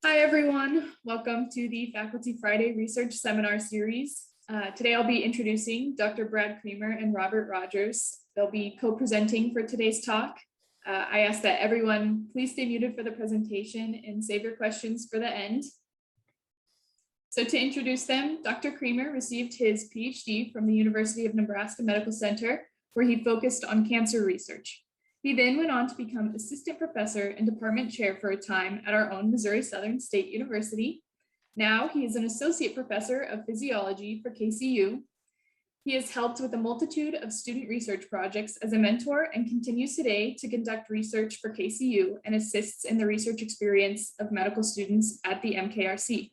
Hi, everyone. Welcome to the Faculty Friday Research Seminar Series. Today, I'll be introducing Dr. Brad Creamer and Robert Rogers. They'll be co-presenting for today's talk. I ask that everyone please stay muted for the presentation and save your questions for the end. So to introduce them, Dr. Creamer received his PhD from the University of Nebraska Medical Center, where he focused on cancer research. He then went on to become assistant professor and department chair for a time at our own Missouri Southern State University. Now he is an associate professor of physiology for KCU. He has helped with a multitude of student research projects as a mentor and continues today to conduct research for KCU and assists in the research experience of medical students at the MKRC.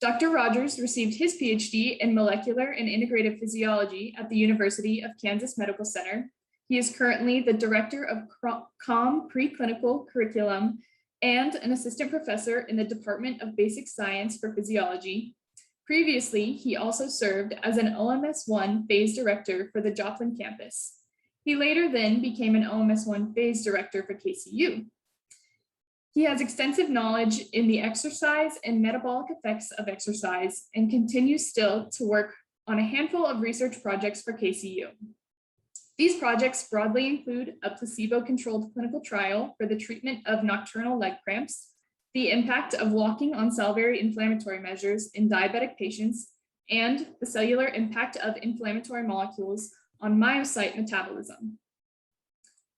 Dr. Rogers received his PhD in Molecular and Integrative Physiology at the University of Kansas Medical Center. He is currently the director of COM Preclinical Curriculum and an assistant professor in the Department of Basic Science for Physiology. Previously, he also served as an OMS-1 Phase Director for the Joplin campus. He later then became an OMS-1 Phase Director for KCU. He has extensive knowledge in the exercise and metabolic effects of exercise and continues still to work on a handful of research projects for KCU. These projects broadly include a placebo-controlled clinical trial for the treatment of nocturnal leg cramps, the impact of walking on salivary inflammatory measures in diabetic patients, and the cellular impact of inflammatory molecules on myocyte metabolism.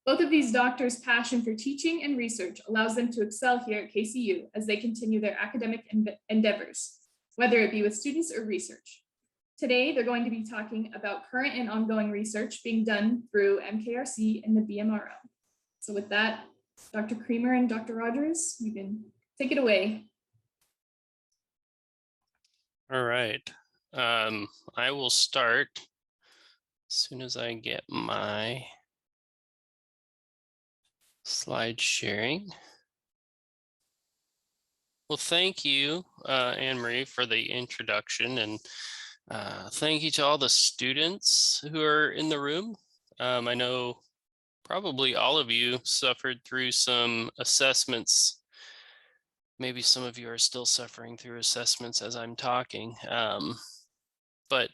Both of these doctors' passion for teaching and research allows them to excel here at KCU as they continue their academic endeavors, whether it be with students or research. Today, they're going to be talking about current and ongoing research being done through MKRC and the BMRL. So with that, Dr. Creamer and Dr. Rogers, you can take it away. All right. I will start as soon as I get my slide sharing. Well, thank you, Anne-Marie, for the introduction, and thank you to all the students who are in the room. I know probably all of you suffered through some assessments. Maybe some of you are still suffering through assessments as I'm talking, but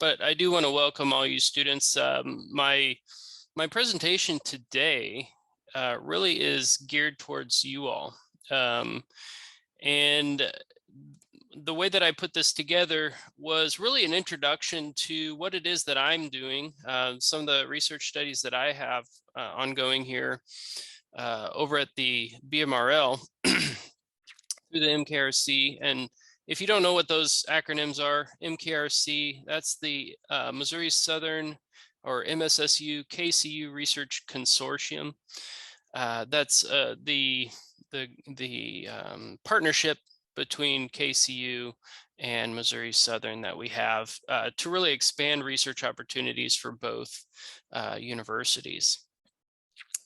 I do want to welcome all you students. My presentation today really is geared towards you all. And the way that I put this together was really an introduction to what it is that I'm doing, some of the research studies that I have ongoing here over at the BMRL through the MKRC. And if you don't know what those acronyms are, MKRC, that's the Missouri Southern or MSSU KCU Research Consortium. That's the partnership between KCU and Missouri Southern that we have to really expand research opportunities for both universities.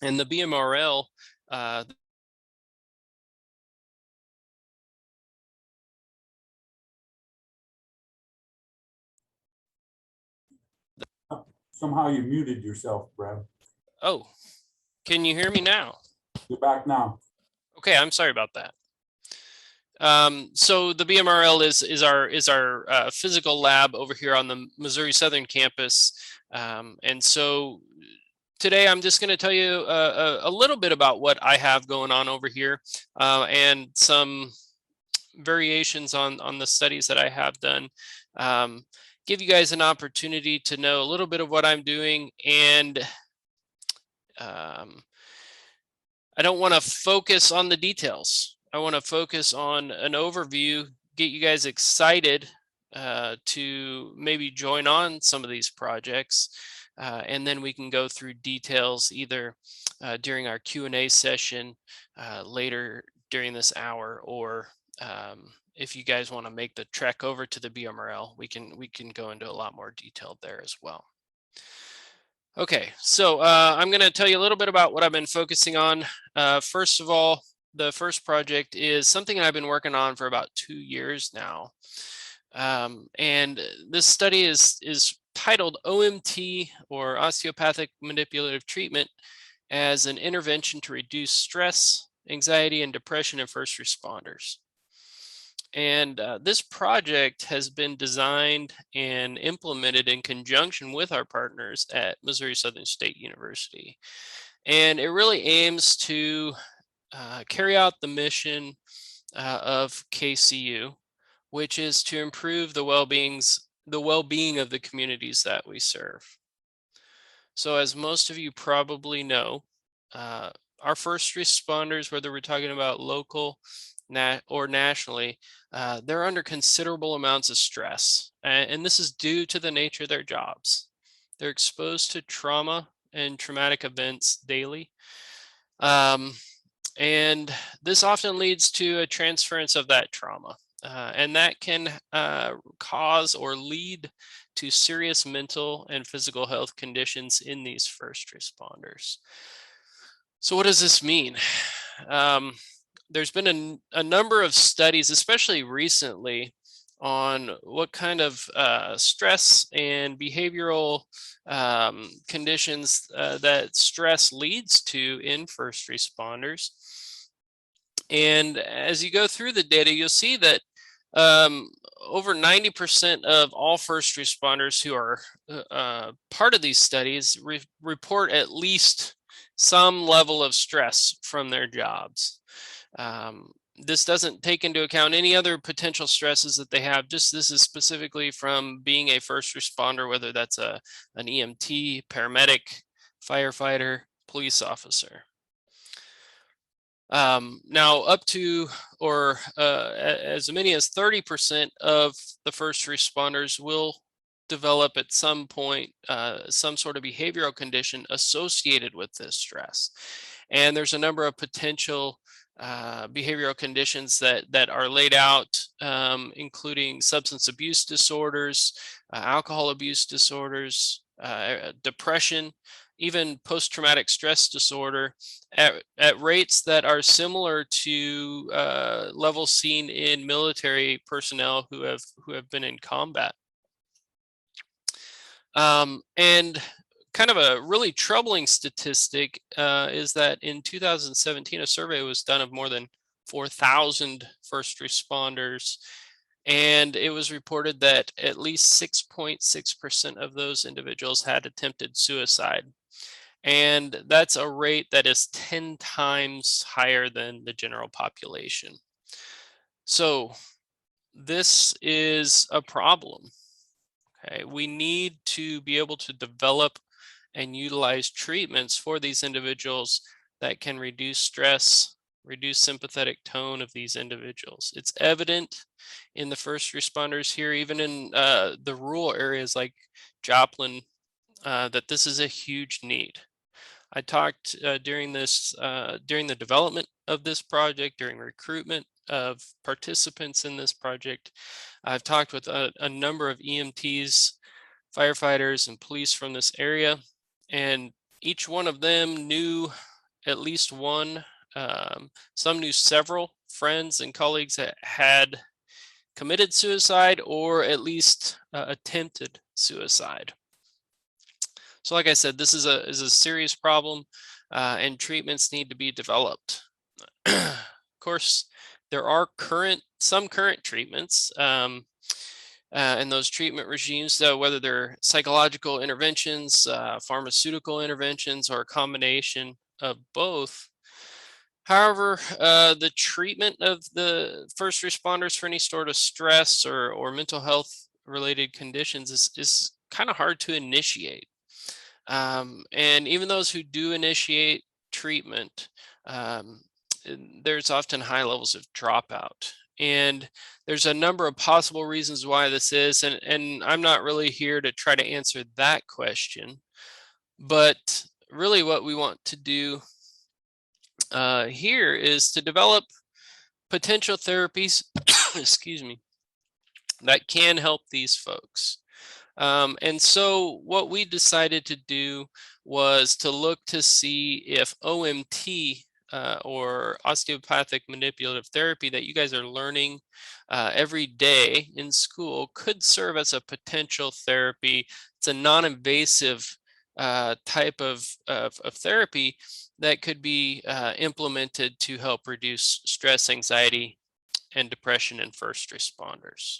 And the BMRL, somehow you muted yourself, Brad. Oh, can you hear me now? You're back now. Okay, I'm sorry about that. So the BMRL is our physical lab over here on the Missouri Southern campus. And so today I'm just going to tell you a little bit about what I have going on over here and some variations on the studies that I have done. Give you guys an opportunity to know a little bit of what I'm doing, and I don't want to focus on the details. I want to focus on an overview, get you guys excited to maybe join on some of these projects, and then we can go through details either during our Q&A session later during this hour, or if you guys want to make the trek over to the BMRL, we can go into a lot more detail there as well. Okay, so I'm going to tell you a little bit about what I've been focusing on. First of all, the first project is something I've been working on for about 2 years now. And this study is titled OMT, or Osteopathic Manipulative Treatment, as an intervention to reduce stress, anxiety, and depression in first responders. And this project has been designed and implemented in conjunction with our partners at Missouri Southern State University. And it really aims to carry out the mission of KCU, which is to improve the well-being of the communities that we serve. So as most of you probably know, our first responders, whether we're talking about local or nationally, they're under considerable amounts of stress. And this is due to the nature of their jobs. They're exposed to trauma and traumatic events daily. And this often leads to a transference of that trauma. And that can cause or lead to serious mental and physical health conditions in these first responders. So what does this mean? There's been a number of studies, especially recently, on what kind of stress and behavioral conditions that stress leads to in first responders. And as you go through the data, you'll see that over 90% of all first responders who are part of these studies report at least some level of stress from their jobs. This doesn't take into account any other potential stresses that they have. Just this is specifically from being a first responder, whether that's an EMT, paramedic, firefighter, police officer. Now up to or as many as 30% of the first responders will develop at some point some sort of behavioral condition associated with this stress. And there's a number of potential behavioral conditions that are laid out, including substance abuse disorders, alcohol abuse disorders, depression, even post-traumatic stress disorder at rates that are similar to levels seen in military personnel who have been in combat. And kind of a really troubling statistic is that in 2017, a survey was done of more than 4,000 first responders, and it was reported that at least 6.6% of those individuals had attempted suicide. And that's a rate that is 10 times higher than the general population. So this is a problem. Okay, we need to be able to develop and utilize treatments for these individuals that can reduce stress, reduce sympathetic tone of these individuals. It's evident in the first responders here, even in the rural areas like Joplin, that this is a huge need. I talked during the development of this project, during recruitment of participants in this project. I've talked with a number of EMTs, firefighters, and police from this area, and each one of them knew at least one, some knew several friends and colleagues that had committed suicide or at least attempted suicide. So like I said, this is a serious problem and treatments need to be developed. Of course, there are some current treatments and those treatment regimes, so whether they're psychological interventions, pharmaceutical interventions, or a combination of both. However, the treatment of the first responders for any sort of stress or mental health related conditions is kind of hard to initiate. And even those who do initiate treatment, there's often high levels of dropout. And there's a number of possible reasons why this is, and I'm not really here to try to answer that question. But really what we want to do here is to develop potential therapies, excuse me, that can help these folks. And so what we decided to do was to look to see if OMT or osteopathic manipulative therapy that you guys are learning every day in school could serve as a potential therapy. It's a non-invasive type of therapy that could be implemented to help reduce stress, anxiety, and depression in first responders.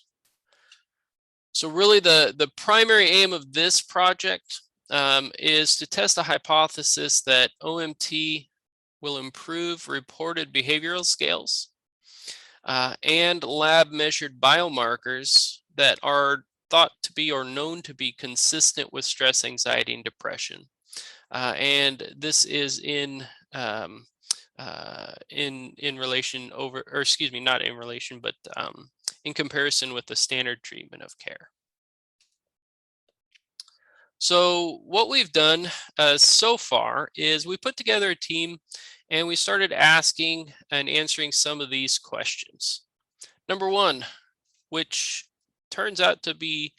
So really the primary aim of this project is to test the hypothesis that OMT will improve reported behavioral scales and lab measured biomarkers that are thought to be or known to be consistent with stress, anxiety, and depression. And this is in relation over, or excuse me, not in relation, but in comparison with the standard treatment of care. So what we've done so far is we put together a team and we started asking and answering some of these questions. Number one, which turns out to be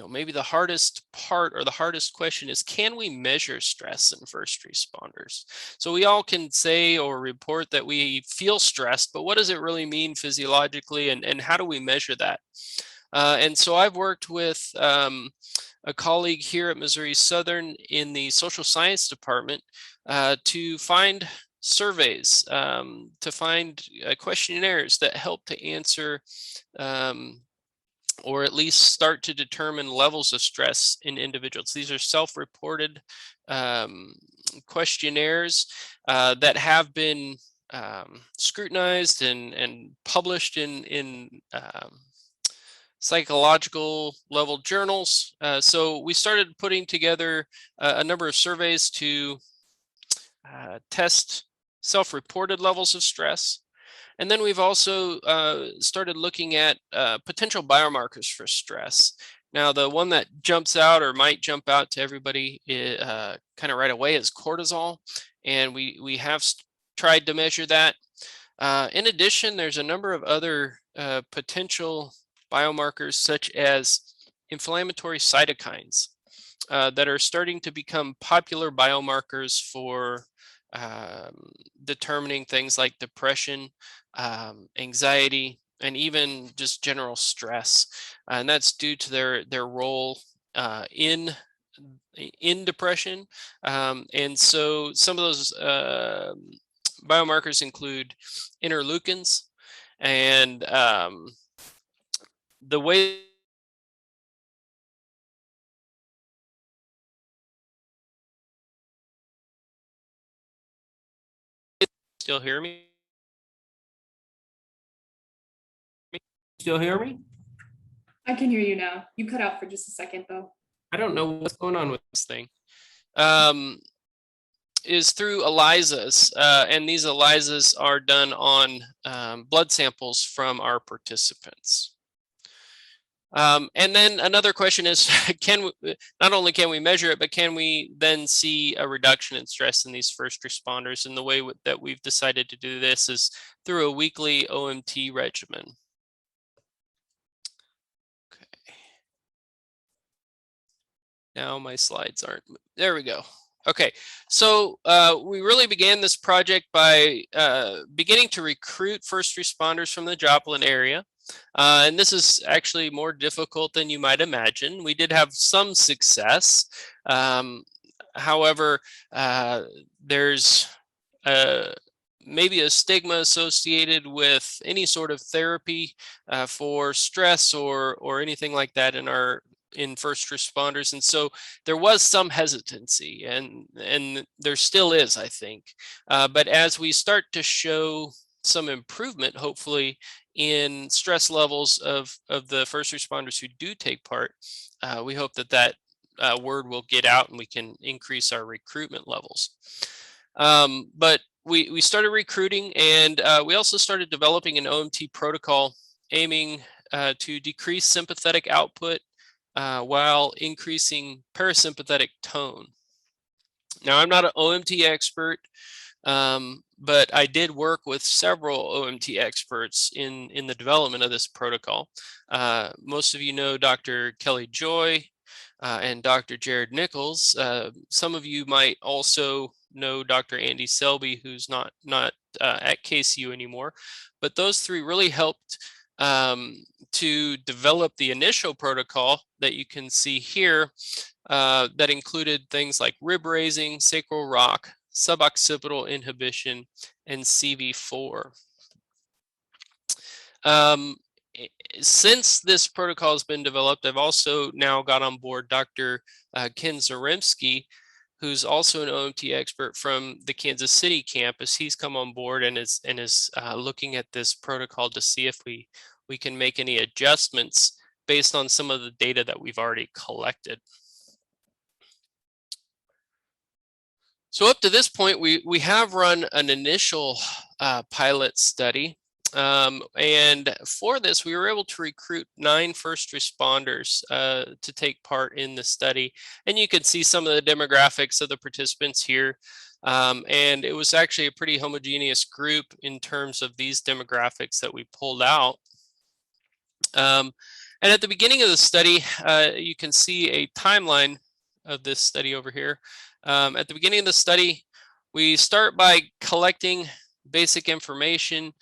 maybe the hardest part or the hardest question, is can we measure stress in first responders? So we all can say or report that we feel stressed, but what does it really mean physiologically, and how do we measure that? And so I've worked with a colleague here at Missouri Southern in the social science department to find surveys, to find questionnaires that help to answer or at least start to determine levels of stress in individuals. These are self-reported questionnaires that have been scrutinized and published in psychological level journals. So we started putting together a number of surveys to test self-reported levels of stress. And then we've also started looking at potential biomarkers for stress. Now, the one that jumps out or might jump out to everybody kind of right away is cortisol. And we have tried to measure that. In addition, there's a number of other potential biomarkers such as inflammatory cytokines that are starting to become popular biomarkers for determining things like depression, anxiety, and even just general stress. And that's due to their role in depression. And so some of those biomarkers include interleukins, and the way still hear me? Still hear me? I can hear you now. You cut out for just a second though. I don't know what's going on with this thing. Is through ELISAs, and these ELISAs are done on blood samples from our participants. And then another question is, not only can we measure it, but can we then see a reduction in stress in these first responders? And the way that we've decided to do this is through a weekly OMT regimen. Okay. Now my slides aren't, there we go. Okay, so we really began this project by beginning to recruit first responders from the Joplin area. And this is actually more difficult than you might imagine. We did have some success. However, there's maybe a stigma associated with any sort of therapy for stress or anything like that in first responders. And so there was some hesitancy, and there still is, I think. But as we start to show some improvement, hopefully, in stress levels of the first responders who do take part, we hope that word will get out and we can increase our recruitment levels. But we started recruiting, and we also started developing an OMT protocol aiming to decrease sympathetic output while increasing parasympathetic tone. Now, I'm not an OMT expert, but I did work with several OMT experts in the development of this protocol. Most of you know Dr. Kelly Joy and Dr. Jared Nichols. Some of you might also know Dr. Andy Selby, who's not at KCU anymore. But those three really helped to develop the initial protocol that you can see here that included things like rib raising, sacral rock, suboccipital inhibition, and CV4. Since this protocol has been developed, I've also now got on board Dr. Ken Zaremski, who's also an OMT expert from the Kansas City campus. He's come on board and is looking at this protocol to see if we can make any adjustments based on some of the data that we've already collected. So up to this point, we have run an initial pilot study. And for this, we were able to recruit 9 first responders to take part in the study. And you can see some of the demographics of the participants here. And it was actually a pretty homogeneous group in terms of these demographics that we pulled out. And at the beginning of the study, you can see a timeline of this study over here. At the beginning of the study, we start by collecting basic information,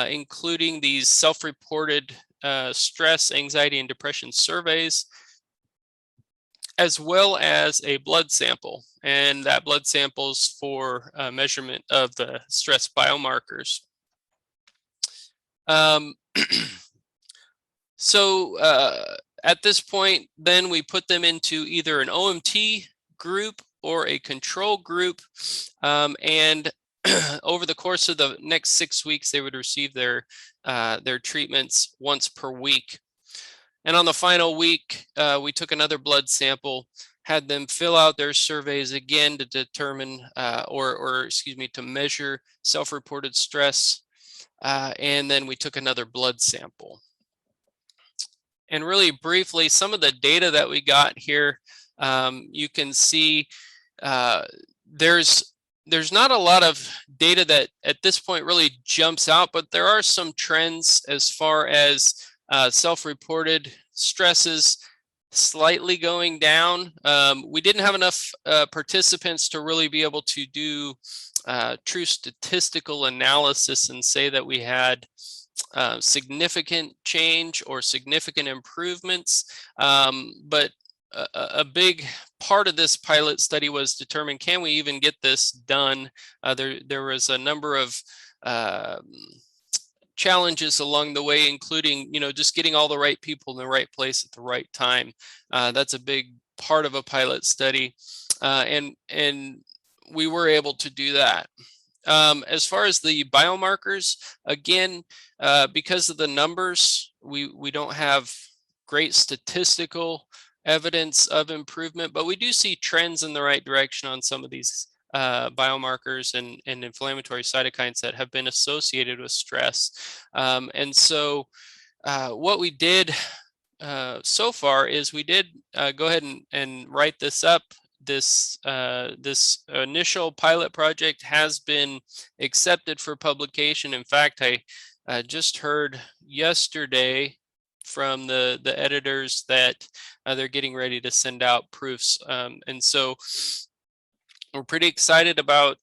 including these self-reported stress, anxiety, and depression surveys, as well as a blood sample. And that blood sample is for measurement of the stress biomarkers. So at this point, then we put them into either an OMT group or a control group, and over the course of the next 6 weeks, they would receive their treatments once per week. And on the final week, we took another blood sample, had them fill out their surveys again to determine, to measure self-reported stress, and then we took another blood sample. And really briefly, some of the data that we got here, you can see there's not a lot of data that at this point really jumps out, but there are some trends as far as self-reported stresses slightly going down. We didn't have enough participants to really be able to do true statistical analysis and say that we had significant change or significant improvements, but a big part of this pilot study was determine, can we even get this done? There was a number of challenges along the way, including, just getting all the right people in the right place at the right time. That's a big part of a pilot study, and we were able to do that. As far as the biomarkers, again, because of the numbers, we don't have great statistical evidence of improvement, but we do see trends in the right direction on some of these biomarkers and inflammatory cytokines that have been associated with stress. And so what we did so far is we did go ahead and write this up. This initial pilot project has been accepted for publication. In fact, I just heard yesterday from the editors that they're getting ready to send out proofs. And so we're pretty excited about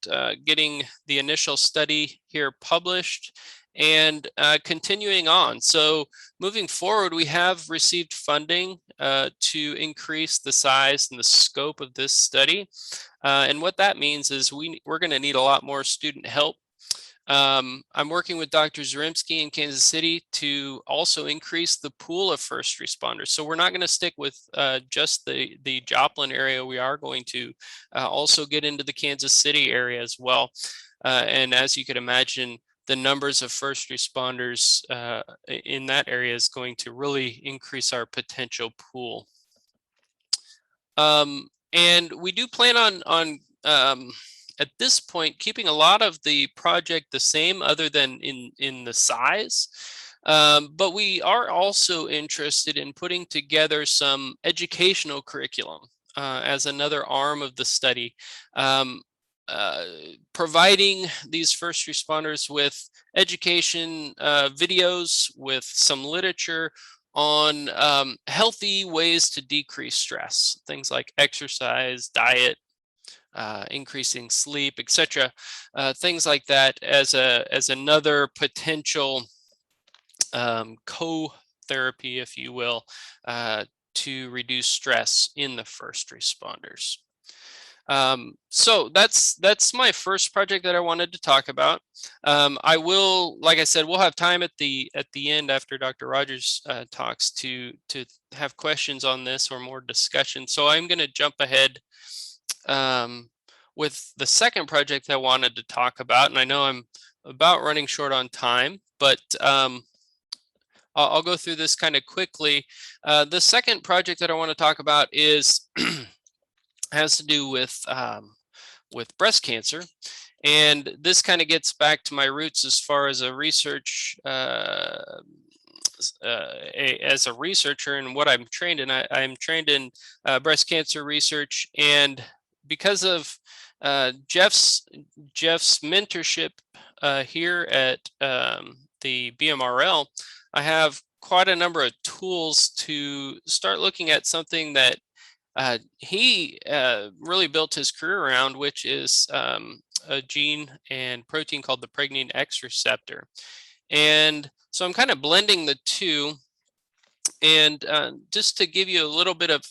getting the initial study here published and continuing on. So moving forward, we have received funding to increase the size and the scope of this study. And what that means is we're going to need a lot more student help. I'm working with Dr. Zaremski in Kansas City to also increase the pool of first responders. So we're not going to stick with just the Joplin area. We are going to also get into the Kansas City area as well. And as you could imagine, the numbers of first responders in that area is going to really increase our potential pool. And we do plan on at this point, keeping a lot of the project the same other than in the size. But we are also interested in putting together some educational curriculum as another arm of the study, providing these first responders with education videos, with some literature on healthy ways to decrease stress, things like exercise, diet, increasing sleep, etc. Things like that as another potential co-therapy, if you will, to reduce stress in the first responders. So that's my first project that I wanted to talk about. I will, like I said, we'll have time at the end after Dr. Rogers talks to have questions on this or more discussion. So I'm going to jump ahead with the second project I wanted to talk about, and I know I'm about running short on time, but I'll go through this kind of quickly. The second project that I want to talk about is has to do with breast cancer, and this kind of gets back to my roots as far as a research as a researcher and what I'm trained in. I'm trained in breast cancer research, and because of Jeff's mentorship here at the BMRL, I have quite a number of tools to start looking at something that he really built his career around, which is a gene and protein called the pregnein X receptor. And so I'm kind of blending the two. And just to give you a little bit of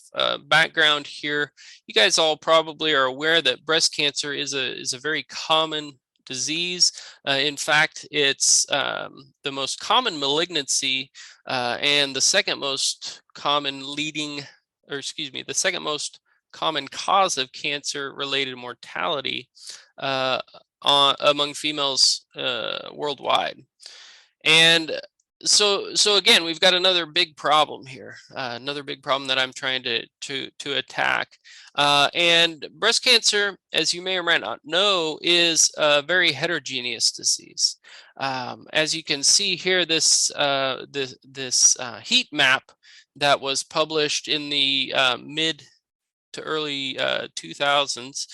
background here, you guys all probably are aware that breast cancer is a very common disease. In fact, it's the most common malignancy and the second most common the second most common cause of cancer-related mortality among females worldwide. And so again, we've got another big problem here, another big problem that I'm trying to attack. And breast cancer, as you may or may not know, is a very heterogeneous disease. As you can see here, this heat map that was published in the mid to early 2000s,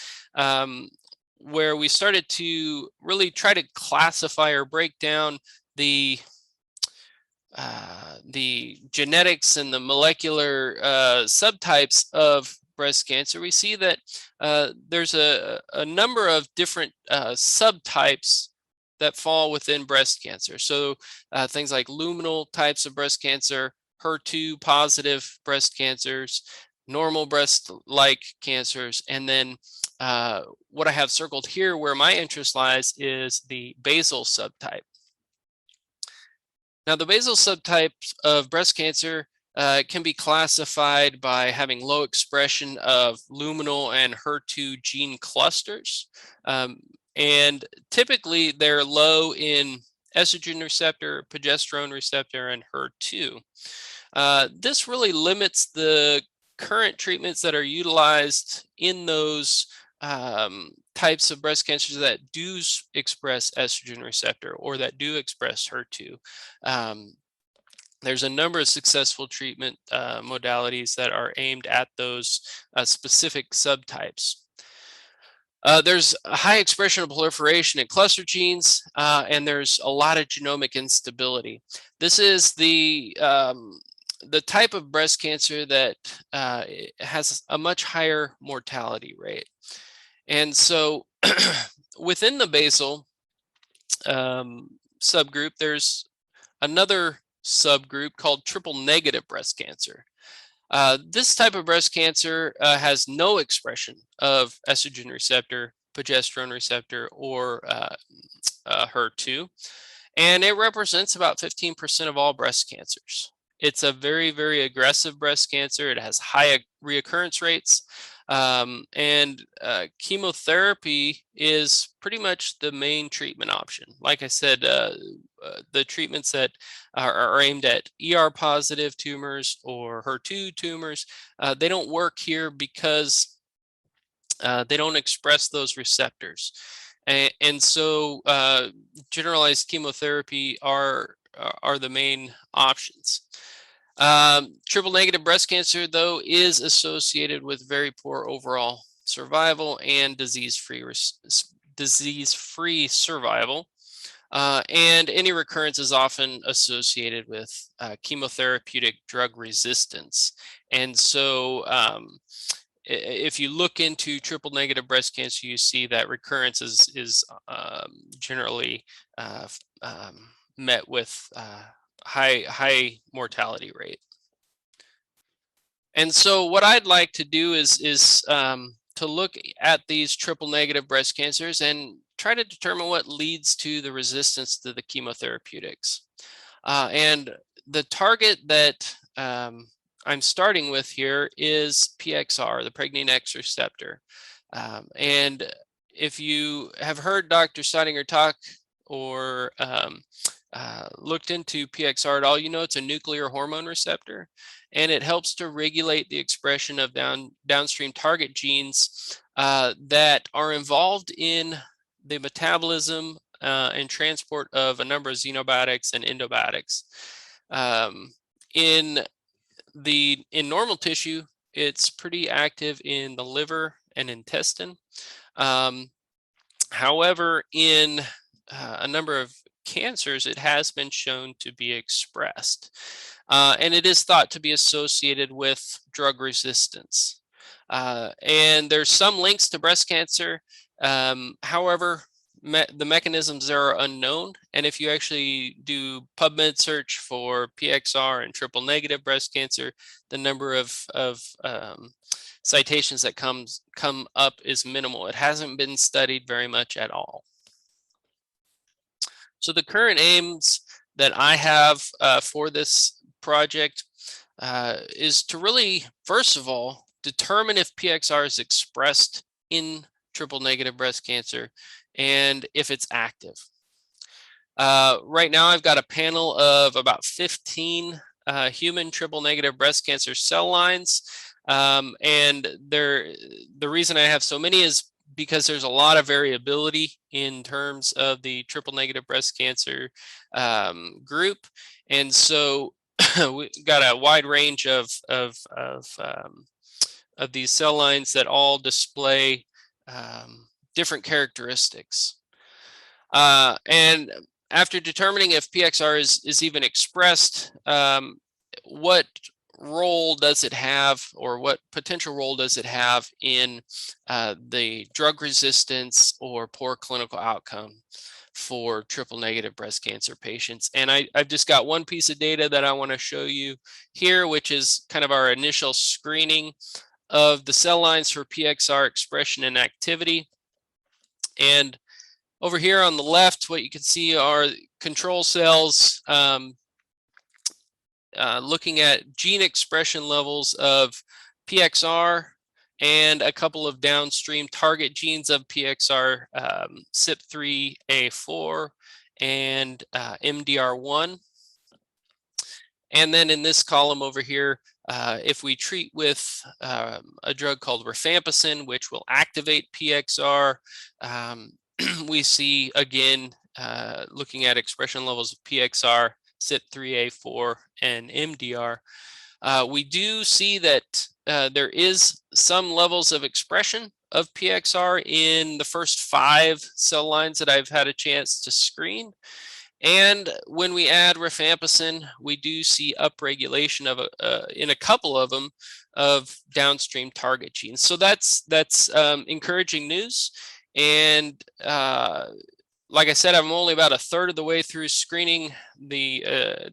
where we started to really try to classify or break down the genetics and the molecular subtypes of breast cancer. We see that there's a number of different subtypes that fall within breast cancer. So things like luminal types of breast cancer, HER2 positive breast cancers, normal breast-like cancers, and then what I have circled here where my interest lies is the basal subtype. Now, the basal subtype of breast cancer can be classified by having low expression of luminal and HER2 gene clusters. And typically, they're low in estrogen receptor, progesterone receptor, and HER2. This really limits the current treatments that are utilized in those types of breast cancers that do express estrogen receptor or that do express HER2. There's a number of successful treatment modalities that are aimed at those specific subtypes. There's a high expression of proliferation in cluster genes, and there's a lot of genomic instability. This is the type of breast cancer that has a much higher mortality rate. And so within the basal subgroup, there's another subgroup called triple negative breast cancer. This type of breast cancer has no expression of estrogen receptor, progesterone receptor, or HER2, and it represents about 15% of all breast cancers. It's a very, very aggressive breast cancer. It has high reoccurrence rates, and chemotherapy is pretty much the main treatment option. Like I said, the treatments that are aimed at ER positive tumors or HER2 tumors, they don't work here because they don't express those receptors. And so generalized chemotherapy are the main options. Triple negative breast cancer, though, is associated with very poor overall survival and disease-free survival. And any recurrence is often associated with chemotherapeutic drug resistance. And so if you look into triple negative breast cancer, you see that recurrence is generally met with high mortality rate. And so what I'd like to do is to look at these triple negative breast cancers and try to determine what leads to the resistance to the chemotherapeutics. And the target that I'm starting with here is PXR, the pregnine X receptor. And if you have heard Dr. Steininger talk or looked into PXR at all, you know it's a nuclear hormone receptor, and it helps to regulate the expression of downstream target genes that are involved in the metabolism and transport of a number of xenobiotics and endobiotics. In normal tissue, it's pretty active in the liver and intestine. However, in a number of cancers, it has been shown to be expressed. And it is thought to be associated with drug resistance. And there's some links to breast cancer. However, the mechanisms there are unknown. And if you actually do PubMed search for PXR and triple negative breast cancer, the number of citations that come up is minimal. It hasn't been studied very much at all. So the current aims that I have for this project is to really, first of all, determine if PXR is expressed in triple negative breast cancer and if it's active. Right now, I've got a panel of about 15 human triple negative breast cancer cell lines. And the reason I have so many is because there's a lot of variability in terms of the triple negative breast cancer group. And so we got a wide range of these cell lines that all display different characteristics. And after determining if PXR is even expressed, what role does it have, or what potential role does it have in the drug resistance or poor clinical outcome for triple negative breast cancer patients? And I've just got one piece of data that I want to show you here, which is kind of our initial screening of the cell lines for PXR expression and activity. And over here on the left, what you can see are control cells looking at gene expression levels of PXR and a couple of downstream target genes of PXR, CYP3A4 and MDR1. And then in this column over here, if we treat with a drug called rifampicin, which will activate PXR, we see again, looking at expression levels of PXR, CYP3A4 and MDR, we do see that there is some levels of expression of PXR in the first 5 cell lines that I've had a chance to screen. And when we add rifampicin, we do see upregulation of in a couple of them of downstream target genes. So that's encouraging news. And like I said, I'm only about a third of the way through screening the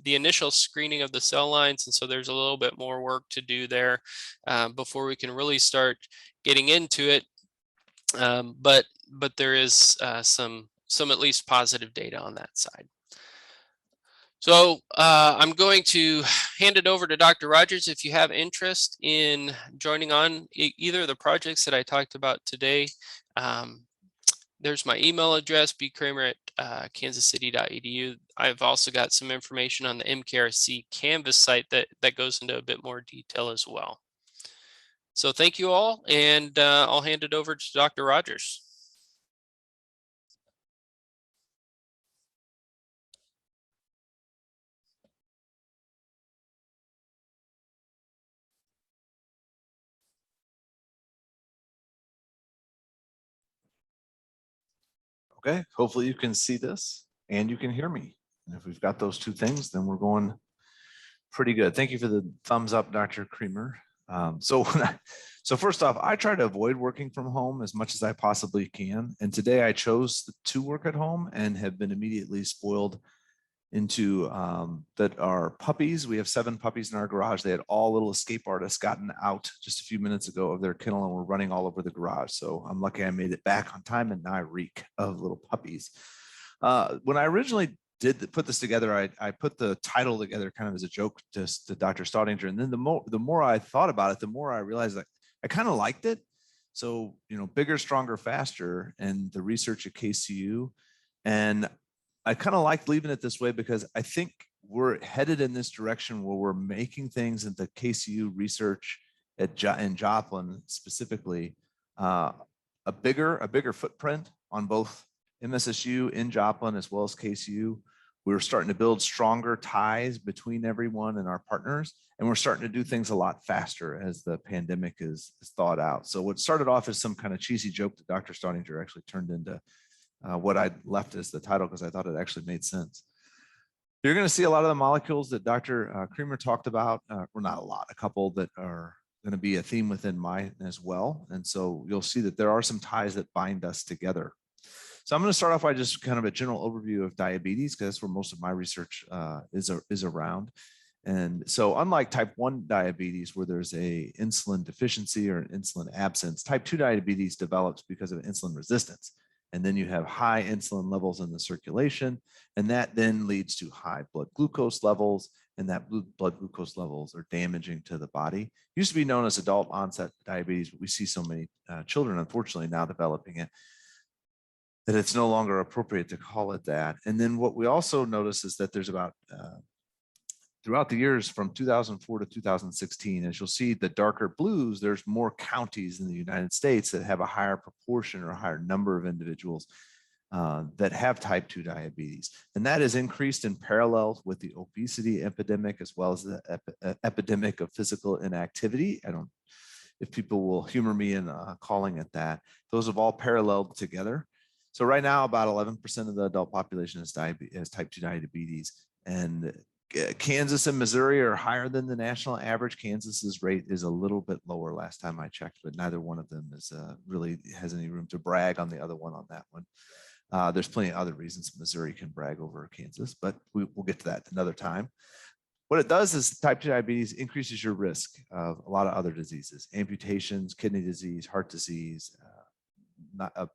initial screening of the cell lines, and so there's a little bit more work to do there before we can really start getting into it. But there is some at least positive data on that side. So I'm going to hand it over to Dr. Rogers. If you have interest in joining on either of the projects that I talked about today, there's my email address, bkramer@kansascity.edu. I've also got some information on the MKRC Canvas site that goes into a bit more detail as well. So thank you all, and I'll hand it over to Dr. Rogers. Okay, hopefully you can see this and you can hear me. And if we've got those two things, then we're going pretty good. Thank you for the thumbs up, Dr. Creamer. So first off, I try to avoid working from home as much as I possibly can. And today I chose to work at home and have been immediately spoiled into that are puppies. We have 7 puppies in our garage. They had all little escape artists gotten out just a few minutes ago of their kennel and were running all over the garage. So I'm lucky I made it back on time, and now I reek of little puppies. When I originally put this together, I put the title together kind of as a joke just to Dr. Staudinger. And then the more I thought about it, the more I realized that I kind of liked it. So, bigger, stronger, faster, and the research at KCU. And I kind of like leaving it this way because I think we're headed in this direction where we're making things in the KCU research in Joplin specifically, a bigger footprint on both MSSU in Joplin as well as KCU. We're starting to build stronger ties between everyone and our partners, and we're starting to do things a lot faster as the pandemic is thawed out. So what started off as some kind of cheesy joke that Dr. Staudinger actually turned into what I left as the title because I thought it actually made sense. You're going to see a lot of the molecules that Dr. Creamer talked about. Well, not a lot, a couple that are going to be a theme within mine as well. And so you'll see that there are some ties that bind us together. So I'm going to start off by just kind of a general overview of diabetes because that's where most of my research is around. And so unlike type 1 diabetes, where there's a insulin deficiency or an insulin absence, type 2 diabetes develops because of insulin resistance. And then you have high insulin levels in the circulation, and that then leads to high blood glucose levels, and that blood glucose levels are damaging to the body. It used to be known as adult onset diabetes, but we see so many children, unfortunately, now developing it, that it's no longer appropriate to call it that. And then what we also notice is that there's about, throughout the years from 2004 to 2016, as you'll see the darker blues, there's more counties in the United States that have a higher proportion or a higher number of individuals that have type 2 diabetes. And that is increased in parallel with the obesity epidemic, as well as the epidemic of physical inactivity. If people will humor me in calling it that, those have all paralleled together. So right now, about 11% of the adult population has type 2 diabetes, and Kansas and Missouri are higher than the national average. Kansas's rate is a little bit lower last time I checked, but neither one of them is really has any room to brag on the other one on that one. There's plenty of other reasons Missouri can brag over Kansas, but we'll get to that another time. What it does is type 2 diabetes increases your risk of a lot of other diseases, amputations, kidney disease, heart disease,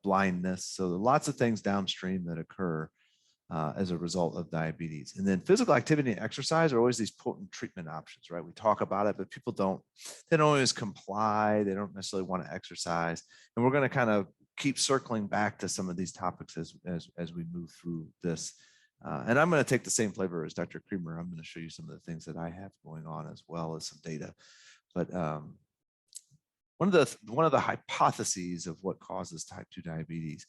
blindness. So lots of things downstream that occur as a result of diabetes. And then physical activity and exercise are always these potent treatment options, right? We talk about it, but people they don't always comply. They don't necessarily want to exercise. And we're going to kind of keep circling back to some of these topics as we move through this. And I'm going to take the same flavor as Dr. Creamer. I'm going to show you some of the things that I have going on as well as some data. But one of the hypotheses of what causes type 2 diabetes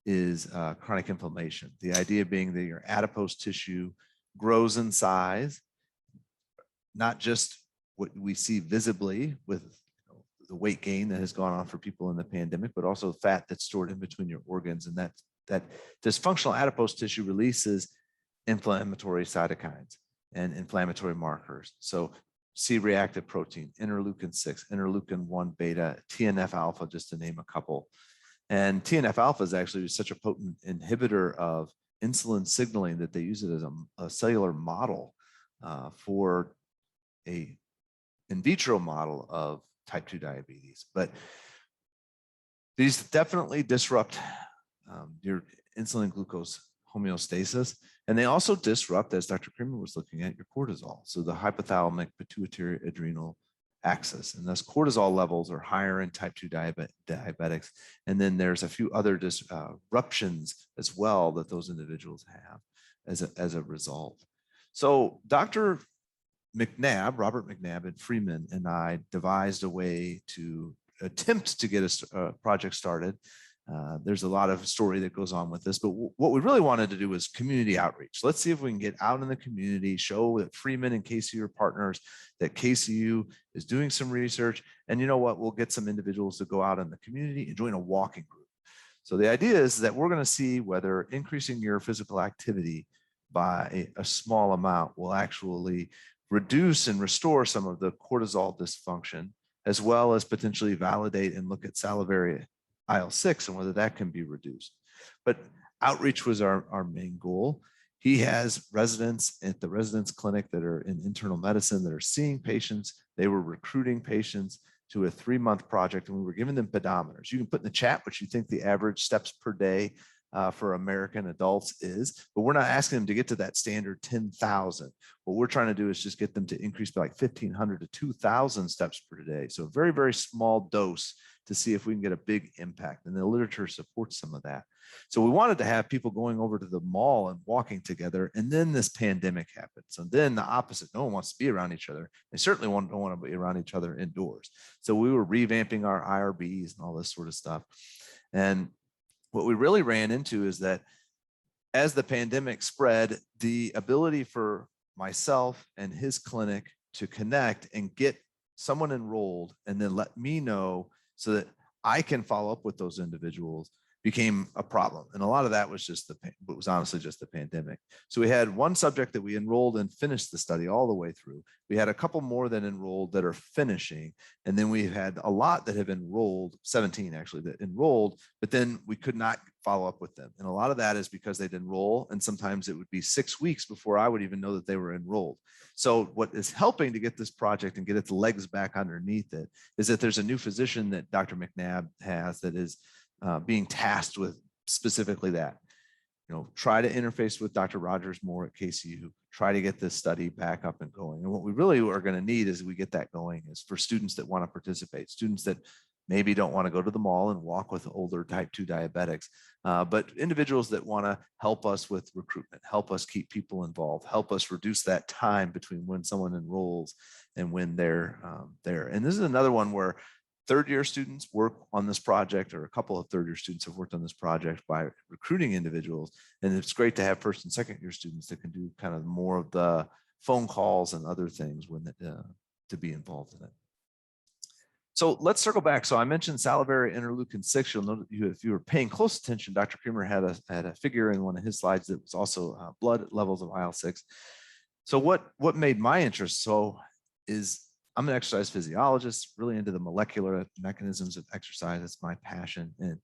is chronic inflammation. The idea being that your adipose tissue grows in size, not just what we see visibly with the weight gain that has gone on for people in the pandemic, but also fat that's stored in between your organs. And that dysfunctional adipose tissue releases inflammatory cytokines and inflammatory markers. So C-reactive protein, interleukin 6, interleukin 1 beta, TNF alpha, just to name a couple. And TNF alpha is actually such a potent inhibitor of insulin signaling that they use it as a cellular model for a in vitro model of type 2 diabetes. But these definitely disrupt your insulin glucose homeostasis. And they also disrupt, as Dr. Creamer was looking at, your cortisol. So the hypothalamic pituitary adrenal axis, and thus cortisol levels are higher in type 2 diabetics. And then there's a few other disruptions as well that those individuals have as a result. So Dr. McNabb, Robert McNabb and Freeman and I devised a way to attempt to get a project started. There's a lot of story that goes on with this, but what we really wanted to do was community outreach. Let's see if we can get out in the community, show that Freeman and KCU are partners, that KCU is doing some research, and you know what, we'll get some individuals to go out in the community and join a walking group. So the idea is that we're going to see whether increasing your physical activity by a small amount will actually reduce and restore some of the cortisol dysfunction, as well as potentially validate and look at salivary IL-6 and whether that can be reduced. But outreach was our main goal. He has residents at the residence clinic that are in internal medicine that are seeing patients. They were recruiting patients to a 3-month project, and we were giving them pedometers. You can put in the chat what you think the average steps per day for American adults is, but we're not asking them to get to that standard 10,000. What we're trying to do is just get them to increase by like 1,500 to 2,000 steps per day. So a very, very small dose to see if we can get a big impact. And the literature supports some of that. So we wanted to have people going over to the mall and walking together. And then this pandemic happened. So then the opposite, no one wants to be around each other. They certainly don't want to be around each other indoors. So we were revamping our IRBs and all this sort of stuff. And what we really ran into is that as the pandemic spread, the ability for myself and his clinic to connect and get someone enrolled and then let me know so that I can follow up with those individuals became a problem. And a lot of that was just was honestly just the pandemic. So we had one subject that we enrolled and finished the study all the way through. We had a couple more that enrolled that are finishing. And then we had a lot that have enrolled, 17 actually, that enrolled, but then we could not follow up with them. And a lot of that is because they'd enroll, and sometimes it would be 6 weeks before I would even know that they were enrolled. So what is helping to get this project and get its legs back underneath it is that there's a new physician that Dr. McNabb has that is being tasked with specifically that. Try to interface with Dr. Rogers more at KCU, try to get this study back up and going. And what we really are going to need as we get that going is for students that want to participate, students that maybe don't want to go to the mall and walk with older type 2 diabetics, but individuals that want to help us with recruitment, help us keep people involved, help us reduce that time between when someone enrolls and when they're there. And this is another one where third-year students work on this project, or a couple of third-year students have worked on this project by recruiting individuals. And it's great to have first and second-year students that can do kind of more of the phone calls and other things when to be involved in it. So let's circle back. So I mentioned salivary interleukin 6. You'll know that if you were paying close attention, Dr. Creamer had a figure in one of his slides that was also blood levels of IL-6. So what made my interest so is I'm an exercise physiologist, really into the molecular mechanisms of exercise. It's my passion. And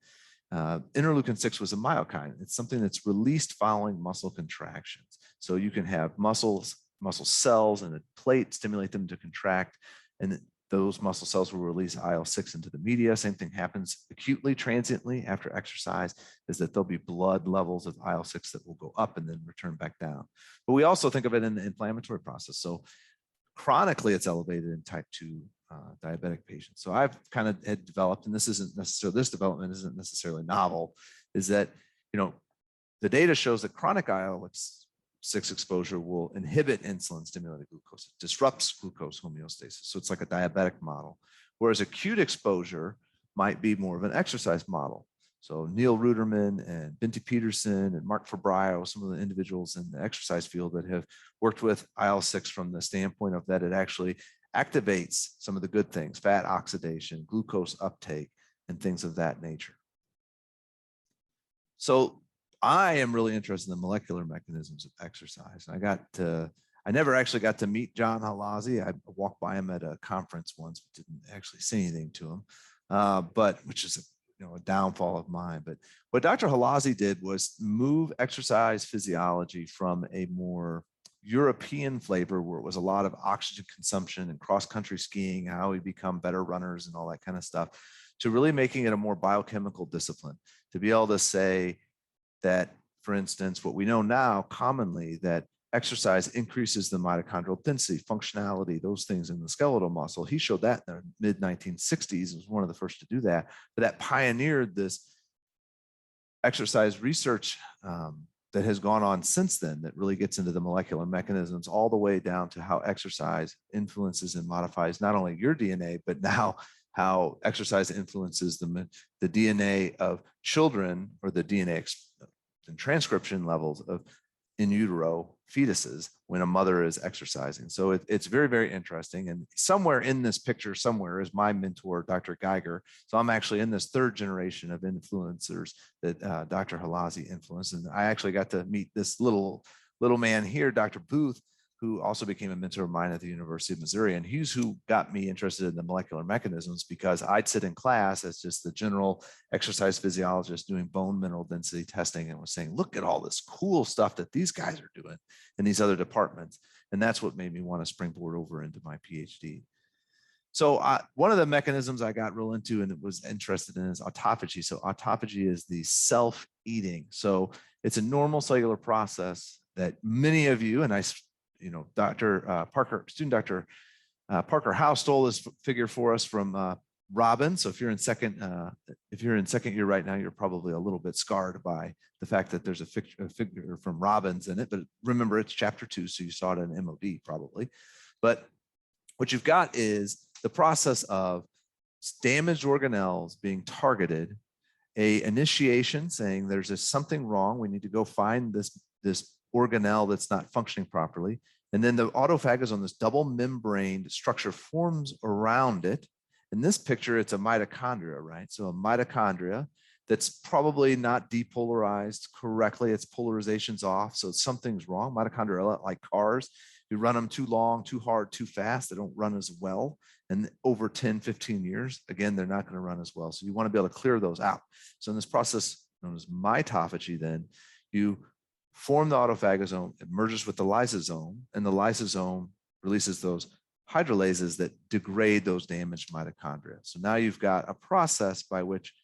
interleukin 6 was a myokine. It's something that's released following muscle contractions. So you can have muscle cells and a plate, stimulate them to contract, and those muscle cells will release IL-6 into the media. Same thing happens acutely, transiently after exercise, is that there'll be blood levels of IL-6 that will go up and then return back down. But we also think of it in the inflammatory process. So chronically, it's elevated in type 2 diabetic patients. So I've kind of had developed, and this development isn't necessarily novel, is that, the data shows that chronic IL-6 exposure will inhibit insulin-stimulated glucose. It disrupts glucose homeostasis. So it's like a diabetic model, whereas acute exposure might be more of an exercise model. So Neil Ruderman and Binti Peterson and Mark Fabrio, some of the individuals in the exercise field that have worked with IL-6 from the standpoint of that it actually activates some of the good things, fat oxidation, glucose uptake, and things of that nature. So I am really interested in the molecular mechanisms of exercise. I never actually got to meet John Halazzi. I walked by him at a conference once, but didn't actually say anything to him, but which is a downfall of mine. But what Dr. Halazzi did was move exercise physiology from a more European flavor, where it was a lot of oxygen consumption and cross-country skiing, how we become better runners and all that kind of stuff, to really making it a more biochemical discipline, to be able to say that, for instance, what we know now commonly, that exercise increases the mitochondrial density, functionality, those things in the skeletal muscle. He showed that in the mid-1960s, was one of the first to do that, but that pioneered this exercise research that has gone on since then, that really gets into the molecular mechanisms all the way down to how exercise influences and modifies not only your DNA, but now how exercise influences the DNA of children, or the DNA and transcription levels of in utero fetuses when a mother is exercising. So it's very, very interesting. And somewhere in this picture, somewhere is my mentor, Dr. Geiger. So I'm actually in this third generation of influencers that Dr. Halazzi influenced. And I actually got to meet this little man here, Dr. Booth, who also became a mentor of mine at the University of Missouri. And he's who got me interested in the molecular mechanisms, because I'd sit in class as just the general exercise physiologist doing bone mineral density testing and was saying, look at all this cool stuff that these guys are doing in these other departments. And that's what made me want to springboard over into my PhD. So one of the mechanisms I got real into and was interested in is autophagy. So autophagy is the self-eating. So it's a normal cellular process that many of you, and Dr. Parker Howe stole this figure for us from Robin. So if you're in second year right now, you're probably a little bit scarred by the fact that there's a figure from Robbins in it. But remember, it's chapter 2, so you saw it in MOD probably. But what you've got is the process of damaged organelles being targeted, a initiation saying there's something wrong, we need to go find this organelle that's not functioning properly, and then the autophagosome, this double membraned structure, forms around it. In this picture, it's a mitochondria, right? So a mitochondria that's probably not depolarized correctly, its polarization's off, so something's wrong. Mitochondria are like cars. You run them too long, too hard, too fast, they don't run as well. And over 10, 15 years, again, they're not going to run as well. So you want to be able to clear those out. So in this process known as mitophagy, then you form the autophagosome, it merges with the lysosome, and the lysosome releases those hydrolases that degrade those damaged mitochondria. So now you've got a process by which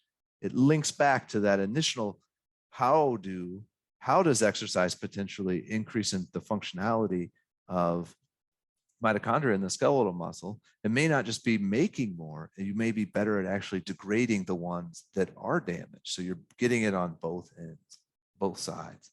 it links back to that initial, how does exercise potentially increase in the functionality of mitochondria in the skeletal muscle? It may not just be making more, you may be better at actually degrading the ones that are damaged. So you're getting it on both ends, both sides.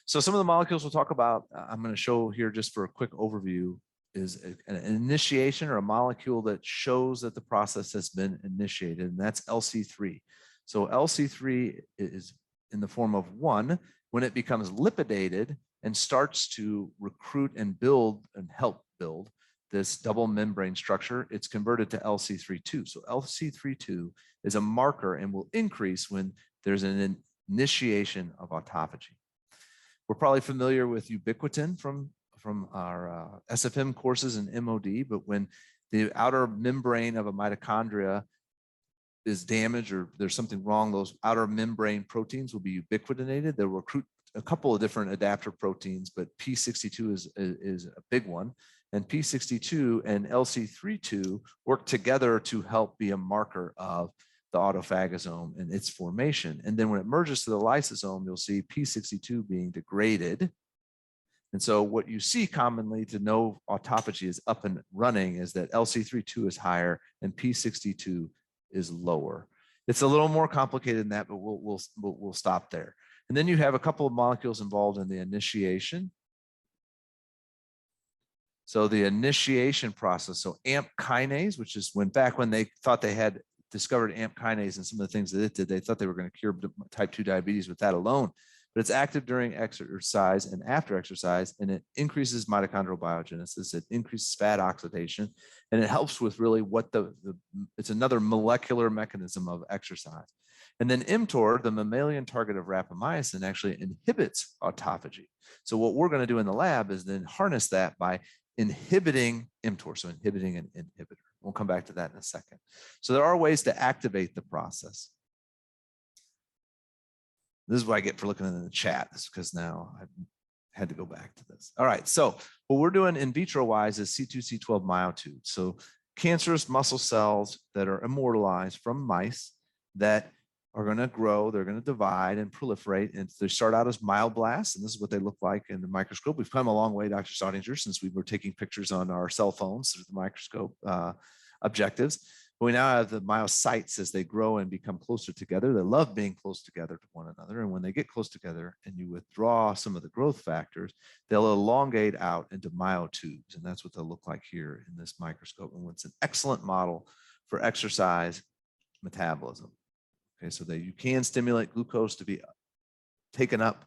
So some of the molecules we'll talk about, I'm going to show here just for a quick overview, is an initiation or a molecule that shows that the process has been initiated, and that's LC3. So LC3 is in the form of 1 when it becomes lipidated and starts to recruit and build and help build this double membrane structure, it's converted to LC32. So LC32 is a marker and will increase when there's an initiation of autophagy. We're probably familiar with ubiquitin from our SFM courses in MOD, but when the outer membrane of a mitochondria is damaged or there's something wrong, those outer membrane proteins will be ubiquitinated. They'll recruit a couple of different adapter proteins, but P62 is a big one. And P62 and LC32 work together to help be a marker of the autophagosome and its formation. And then when it merges to the lysosome, you'll see P62 being degraded. And so what you see commonly to know autophagy is up and running is that LC32 is higher and P62 is lower. It's a little more complicated than that, but we'll stop there. And then you have a couple of molecules involved in the initiation. So the initiation process, so AMP kinase, which is back when they thought they had discovered AMP kinase and some of the things that it did, they thought they were going to cure type 2 diabetes with that alone. But it's active during exercise and after exercise, and it increases mitochondrial biogenesis, it increases fat oxidation, and it helps with really what it's another molecular mechanism of exercise. And then mTOR, the mammalian target of rapamycin, actually inhibits autophagy. So what we're going to do in the lab is then harness that by inhibiting mTOR, so inhibiting an inhibitor. We'll come back to that in a second. So there are ways to activate the process. This is what I get for looking in the chat. This is because now I've had to go back to this. All right, so what we're doing in vitro wise is C2C12 Myotube. So cancerous muscle cells that are immortalized from mice that are going to grow, they're going to divide and proliferate, and they start out as myoblasts, and this is what they look like in the microscope. We've come a long way, Dr. Staudinger, since we were taking pictures on our cell phones through the microscope objectives. But we now have the myocytes as they grow and become closer together. They love being close together to one another, and when they get close together and you withdraw some of the growth factors, they'll elongate out into myotubes, and that's what they'll look like here in this microscope. And it's an excellent model for exercise metabolism. Okay, so that you can stimulate glucose to be taken up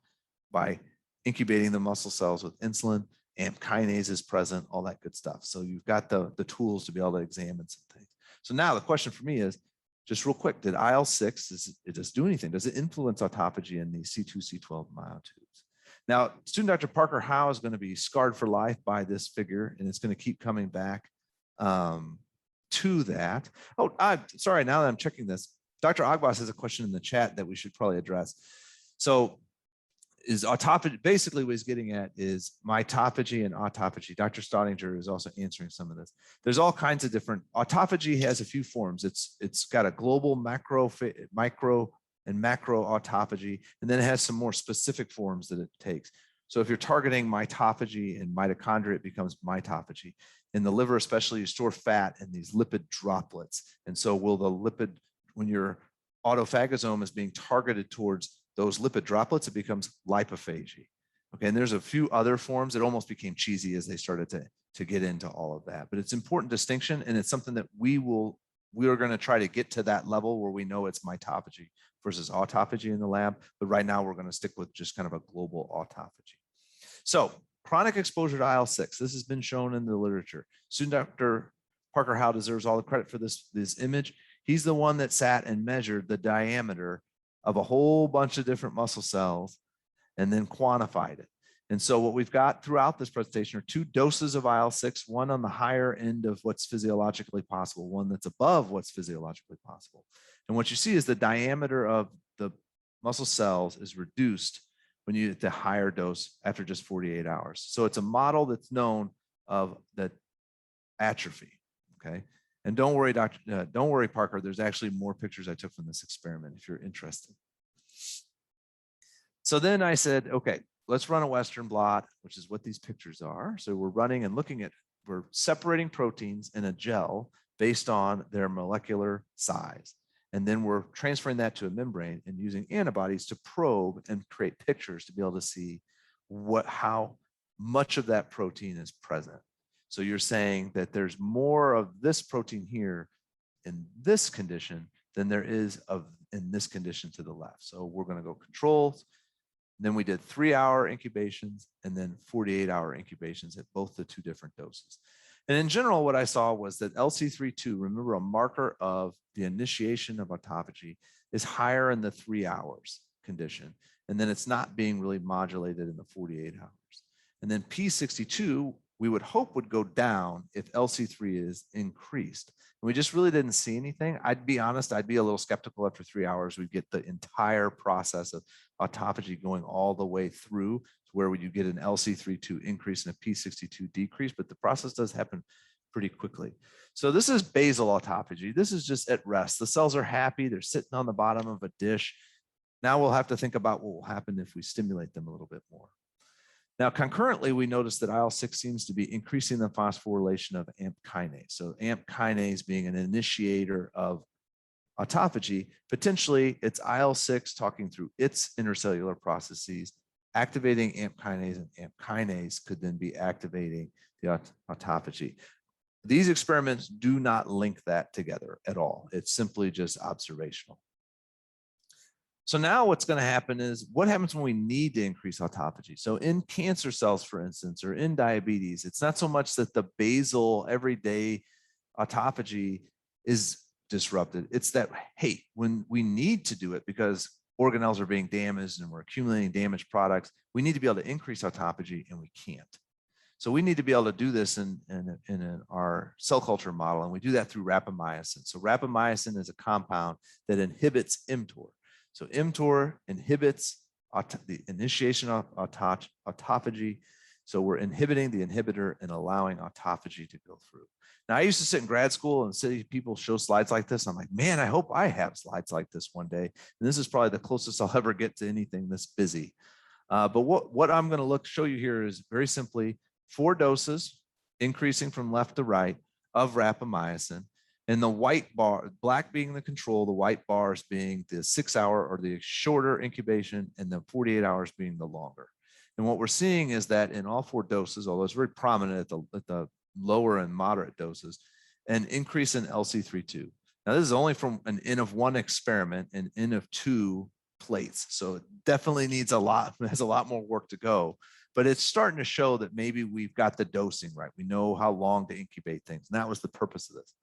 by incubating the muscle cells with insulin, AMP kinase is present, all that good stuff. So you've got the tools to be able to examine some things. So now the question for me is, just real quick, did IL-6, does it do anything? Does it influence autophagy in these C2C12 myotubes? Now, student Dr. Parker Howe is going to be scarred for life by this figure, and it's going to keep coming back to that. Oh, sorry, now that I'm checking this, Dr. Agbas has a question in the chat that we should probably address. So is autophagy, basically what he's getting at is mitophagy and autophagy. Dr. Staudinger is also answering some of this. There's all kinds of different, autophagy has a few forms. It's got a global micro and macro autophagy, and then it has some more specific forms that it takes. So if you're targeting mitophagy and mitochondria, it becomes mitophagy. In the liver especially, you store fat in these lipid droplets. And so will the lipid, when your autophagosome is being targeted towards those lipid droplets, it becomes lipophagy. Okay, and there's a few other forms. It almost became cheesy as they started to get into all of that. But it's important distinction, and it's something that we are going to try to get to that level where we know it's mitophagy versus autophagy in the lab. But right now we're going to stick with just kind of a global autophagy. So chronic exposure to IL-6, this has been shown in the literature. Student Dr. Parker Howe deserves all the credit for this image. He's the one that sat and measured the diameter of a whole bunch of different muscle cells and then quantified it. And so what we've got throughout this presentation are 2 doses of IL-6, one on the higher end of what's physiologically possible, one that's above what's physiologically possible. And what you see is the diameter of the muscle cells is reduced when you get the higher dose after just 48 hours. So it's a model that's known of the atrophy, okay? And don't worry, don't worry, Parker, there's actually more pictures I took from this experiment if you're interested. So then I said, okay, let's run a Western blot, which is what these pictures are. So we're running and looking at, we're separating proteins in a gel based on their molecular size. And then we're transferring that to a membrane and using antibodies to probe and create pictures to be able to see how much of that protein is present. So you're saying that there's more of this protein here in this condition than there is in this condition to the left. So we're going to go controls. Then we did 3-hour incubations and then 48-hour incubations at both the 2 different doses. And in general, what I saw was that LC32, remember a marker of the initiation of autophagy, is higher in the 3 hours condition. And then it's not being really modulated in the 48 hours. And then P62, we would hope would go down if LC3 is increased. And we just really didn't see anything. I'd be honest, I'd be a little skeptical after 3 hours. We'd get the entire process of autophagy going all the way through to where would you get an LC32 increase and a P62 decrease, but the process does happen pretty quickly. So this is basal autophagy. This is just at rest. The cells are happy. They're sitting on the bottom of a dish. Now we'll have to think about what will happen if we stimulate them a little bit more. Now, concurrently, we noticed that IL-6 seems to be increasing the phosphorylation of AMP kinase. So AMP kinase being an initiator of autophagy, potentially it's IL-6 talking through its intercellular processes, activating AMP kinase, and AMP kinase could then be activating the autophagy. These experiments do not link that together at all. It's simply just observational. So now what's going to happen is what happens when we need to increase autophagy? So in cancer cells, for instance, or in diabetes, it's not so much that the basal everyday autophagy is disrupted. It's that, hey, when we need to do it because organelles are being damaged and we're accumulating damaged products, we need to be able to increase autophagy and we can't. So we need to be able to do this in our cell culture model, and we do that through rapamycin. So rapamycin is a compound that inhibits mTOR. So mTOR inhibits the initiation of autophagy. So we're inhibiting the inhibitor and allowing autophagy to go through. Now, I used to sit in grad school and see people show slides like this. I'm like, man, I hope I have slides like this one day. And this is probably the closest I'll ever get to anything this busy. But what I'm going to show you here is very simply 4 doses, increasing from left to right, of rapamycin. And the white bar, black being the control, the white bars being the 6-hour or the shorter incubation, and the 48 hours being the longer. And what we're seeing is that in all 4 doses, although it's very prominent at the lower and moderate doses, an increase in LC32. Now, this is only from an N of 1 experiment and N of 2 plates. So it definitely needs has a lot more work to go. But it's starting to show that maybe we've got the dosing right. We know how long to incubate things. And that was the purpose of this.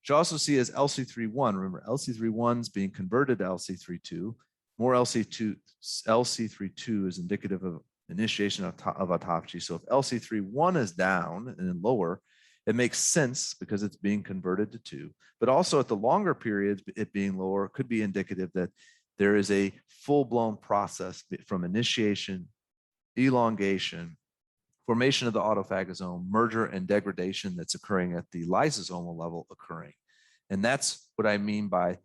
What you also see is LC31. Remember, LC31 is being converted to LC32. More LC32 is indicative of initiation of autophagy. So if LC3-1 is down and lower, it makes sense because it's being converted to 2, but also at the longer periods, it being lower could be indicative that there is a full-blown process from initiation, elongation, formation of the autophagosome, merger and degradation that's occurring at the lysosomal level occurring. And that's what I mean by,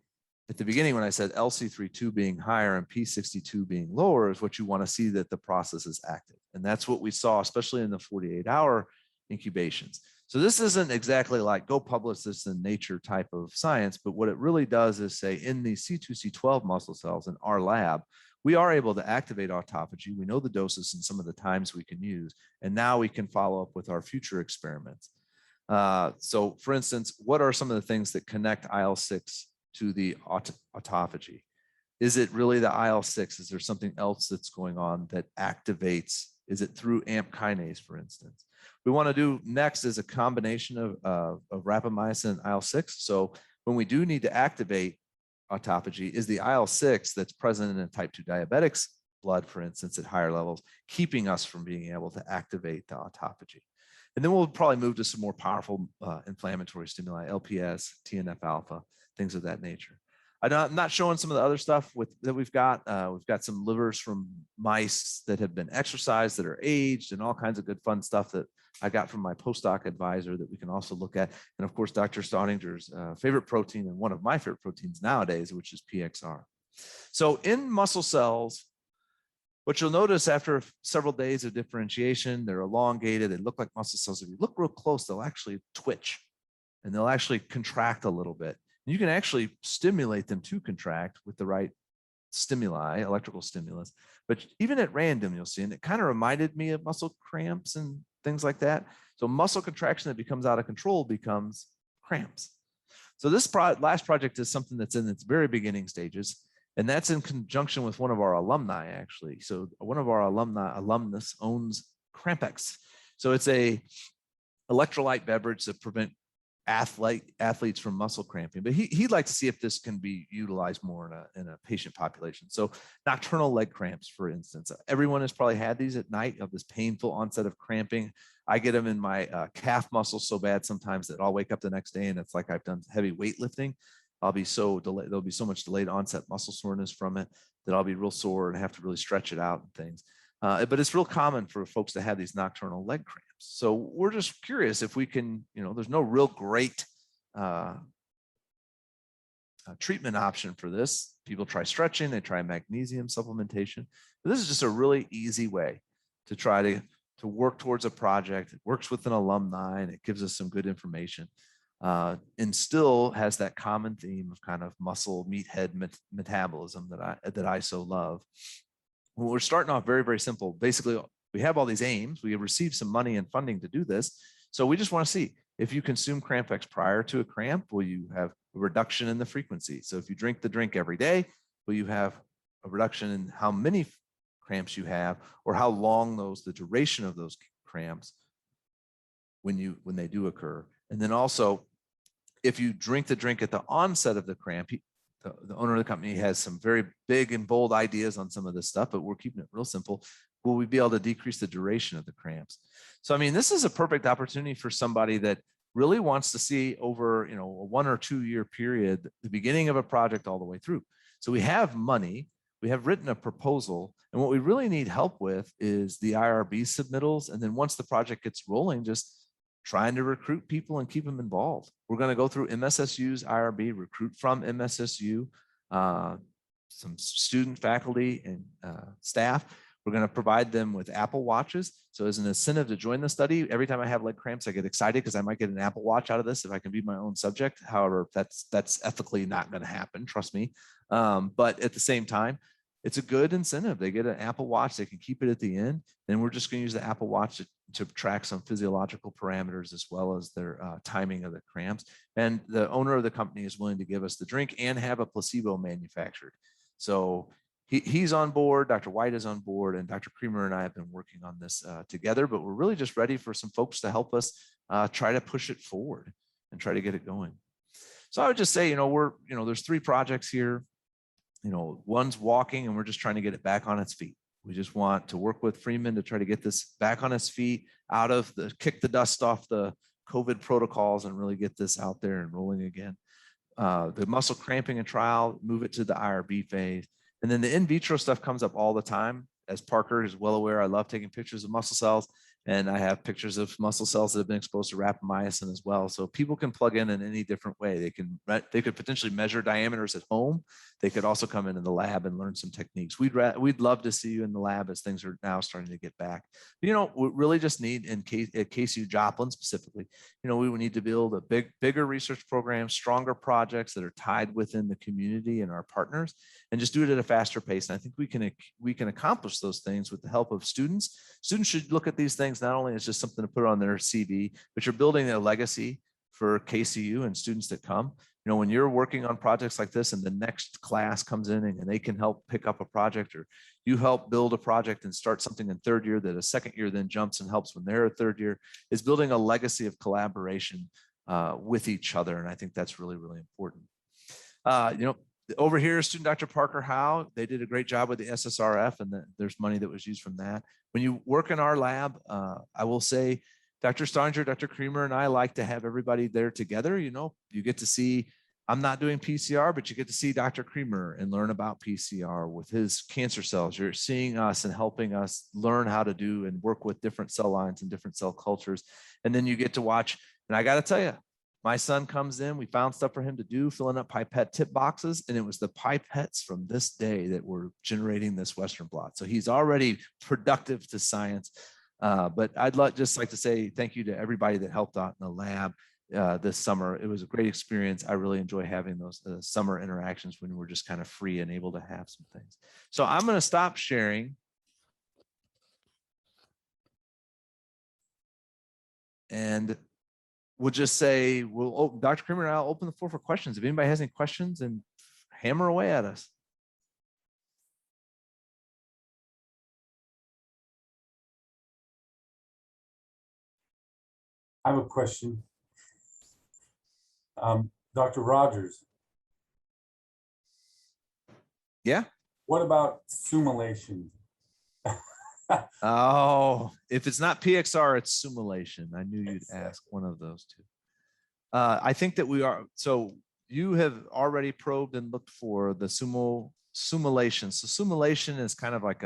at the beginning when I said LC32 being higher and P62 being lower, is what you want to see that the process is active. And that's what we saw, especially in the 48-hour incubations. So this isn't exactly like go publish this in Nature type of science, but what it really does is say in the C2C12 muscle cells in our lab, we are able to activate autophagy. We know the doses and some of the times we can use, and now we can follow up with our future experiments. So for instance, what are some of the things that connect IL-6 to the autophagy? Is it really the IL-6? Is there something else that's going on that activates? Is it through AMP kinase, for instance? We want to do next is a combination of rapamycin and IL-6. So when we do need to activate autophagy, is the IL-6 that's present in type 2 diabetics blood, for instance, at higher levels, keeping us from being able to activate the autophagy? And then we'll probably move to some more powerful inflammatory stimuli, LPS, TNF alpha, things of that nature. I'm not showing some of the other stuff that we've got. We've got some livers from mice that have been exercised, that are aged, and all kinds of good fun stuff that I got from my postdoc advisor that we can also look at. And of course, Dr. Stauninger's favorite protein, and one of my favorite proteins nowadays, which is PXR. So in muscle cells, what you'll notice after several days of differentiation, they're elongated, they look like muscle cells. If you look real close, they'll actually twitch and they'll actually contract a little bit. You can actually stimulate them to contract with the right stimuli, electrical stimulus. But even at random, you'll see, and it kind of reminded me of muscle cramps and things like that. So muscle contraction that becomes out of control becomes cramps. So this last project is something that's in its very beginning stages, and that's in conjunction with one of our alumni, actually. So one of our alumnus owns Crampex. So it's a electrolyte beverage that prevent athletes from muscle cramping, but he'd like to see if this can be utilized more in a patient population. So nocturnal leg cramps, for instance, everyone has probably had these at night, of this painful onset of cramping. I get them in my calf muscles so bad sometimes that I'll wake up the next day and it's like I've done heavy weightlifting. I'll be so delayed. There'll be so much delayed onset muscle soreness from it that I'll be real sore and have to really stretch it out and things. But it's real common for folks to have these nocturnal leg cramps. So we're just curious if we can, there's no real great treatment option for this. People try stretching, they try magnesium supplementation, but this is just a really easy way to try to work towards a project. It works with an alumni and it gives us some good information, and still has that common theme of kind of muscle meathead metabolism that I so love. Well, we're starting off very, very simple. Basically, we have all these aims. We have received some money and funding to do this. So we just want to see if you consume Crampex prior to a cramp, will you have a reduction in the frequency? So if you drink the drink every day, will you have a reduction in how many cramps you have, or how long the duration of those cramps when they do occur? And then also, if you drink the drink at the onset of the cramp, the owner of the company has some very big and bold ideas on some of this stuff, but we're keeping it real simple. Will we be able to decrease the duration of the cramps? So, I mean, this is a perfect opportunity for somebody that really wants to see over, a 1 or 2 year period, the beginning of a project all the way through. So we have money, we have written a proposal, and what we really need help with is the IRB submittals. And then once the project gets rolling, just trying to recruit people and keep them involved. We're going to go through MSSU's IRB, recruit from MSSU, some student, faculty, and staff. We're going to provide them with Apple Watches. So as an incentive to join the study, every time I have leg cramps, I get excited because I might get an Apple Watch out of this if I can be my own subject. However, that's ethically not going to happen, trust me. But at the same time, it's a good incentive. They get an Apple Watch, they can keep it at the end. Then we're just going to use the Apple Watch to track some physiological parameters as well as their timing of the cramps. And the owner of the company is willing to give us the drink and have a placebo manufactured. So he's on board, Dr. White is on board, and Dr. Creamer and I have been working on this together, but we're really just ready for some folks to help us try to push it forward and try to get it going. So I would just say, there's 3 projects here. One's walking and we're just trying to get it back on its feet. We just want to work with Freeman to try to get this back on its feet, kick the dust off the COVID protocols and really get this out there and rolling again. The muscle cramping and trial, move it to the IRB phase. And then the in vitro stuff comes up all the time. As Parker is well aware, I love taking pictures of muscle cells, and I have pictures of muscle cells that have been exposed to rapamycin as well. So people can plug in any different way. They could potentially measure diameters at home. They could also come into the lab and learn some techniques. We'd love to see you in the lab as things are now starting to get back. But, we really just need at KCU Joplin specifically, we would need to build a bigger research program, stronger projects that are tied within the community and our partners, and just do it at a faster pace. And I think we can accomplish those things with the help of students. Students should look at these things not only as just something to put on their CV, but you're building a legacy for KCU and students that come. When you're working on projects like this and the next class comes in and they can help pick up a project, or you help build a project and start something in third year that a second year then jumps and helps when they're a third year, is building a legacy of collaboration with each other. And I think that's really, really important. Over here, student Dr. Parker Howe, they did a great job with the SSRF, and there's money that was used from that. When you work in our lab, I will say, Dr. Staudinger, Dr. Creamer, and I like to have everybody there together. You get to see, I'm not doing PCR, but you get to see Dr. Creamer and learn about PCR with his cancer cells. You're seeing us and helping us learn how to do and work with different cell lines and different cell cultures. And then you get to watch, and I got to tell you, my son comes in, we found stuff for him to do, filling up pipette tip boxes, and it was the pipettes from this day that were generating this Western blot. So he's already productive to science. But I'd just like to say thank you to everybody that helped out in the lab this summer. It was a great experience. I really enjoy having those summer interactions when we're just kind of free and able to have some things. So I'm going to stop sharing. And we'll just say, Dr. Creamer and I'll open the floor for questions. If anybody has any questions, and hammer away at us. I have a question. Dr. Rogers. Yeah. What about simulation? Oh, if it's not PXR, it's simulation. I knew you'd ask one of those two. I think that we are. So you have already probed and looked for the simulation. So simulation is kind of like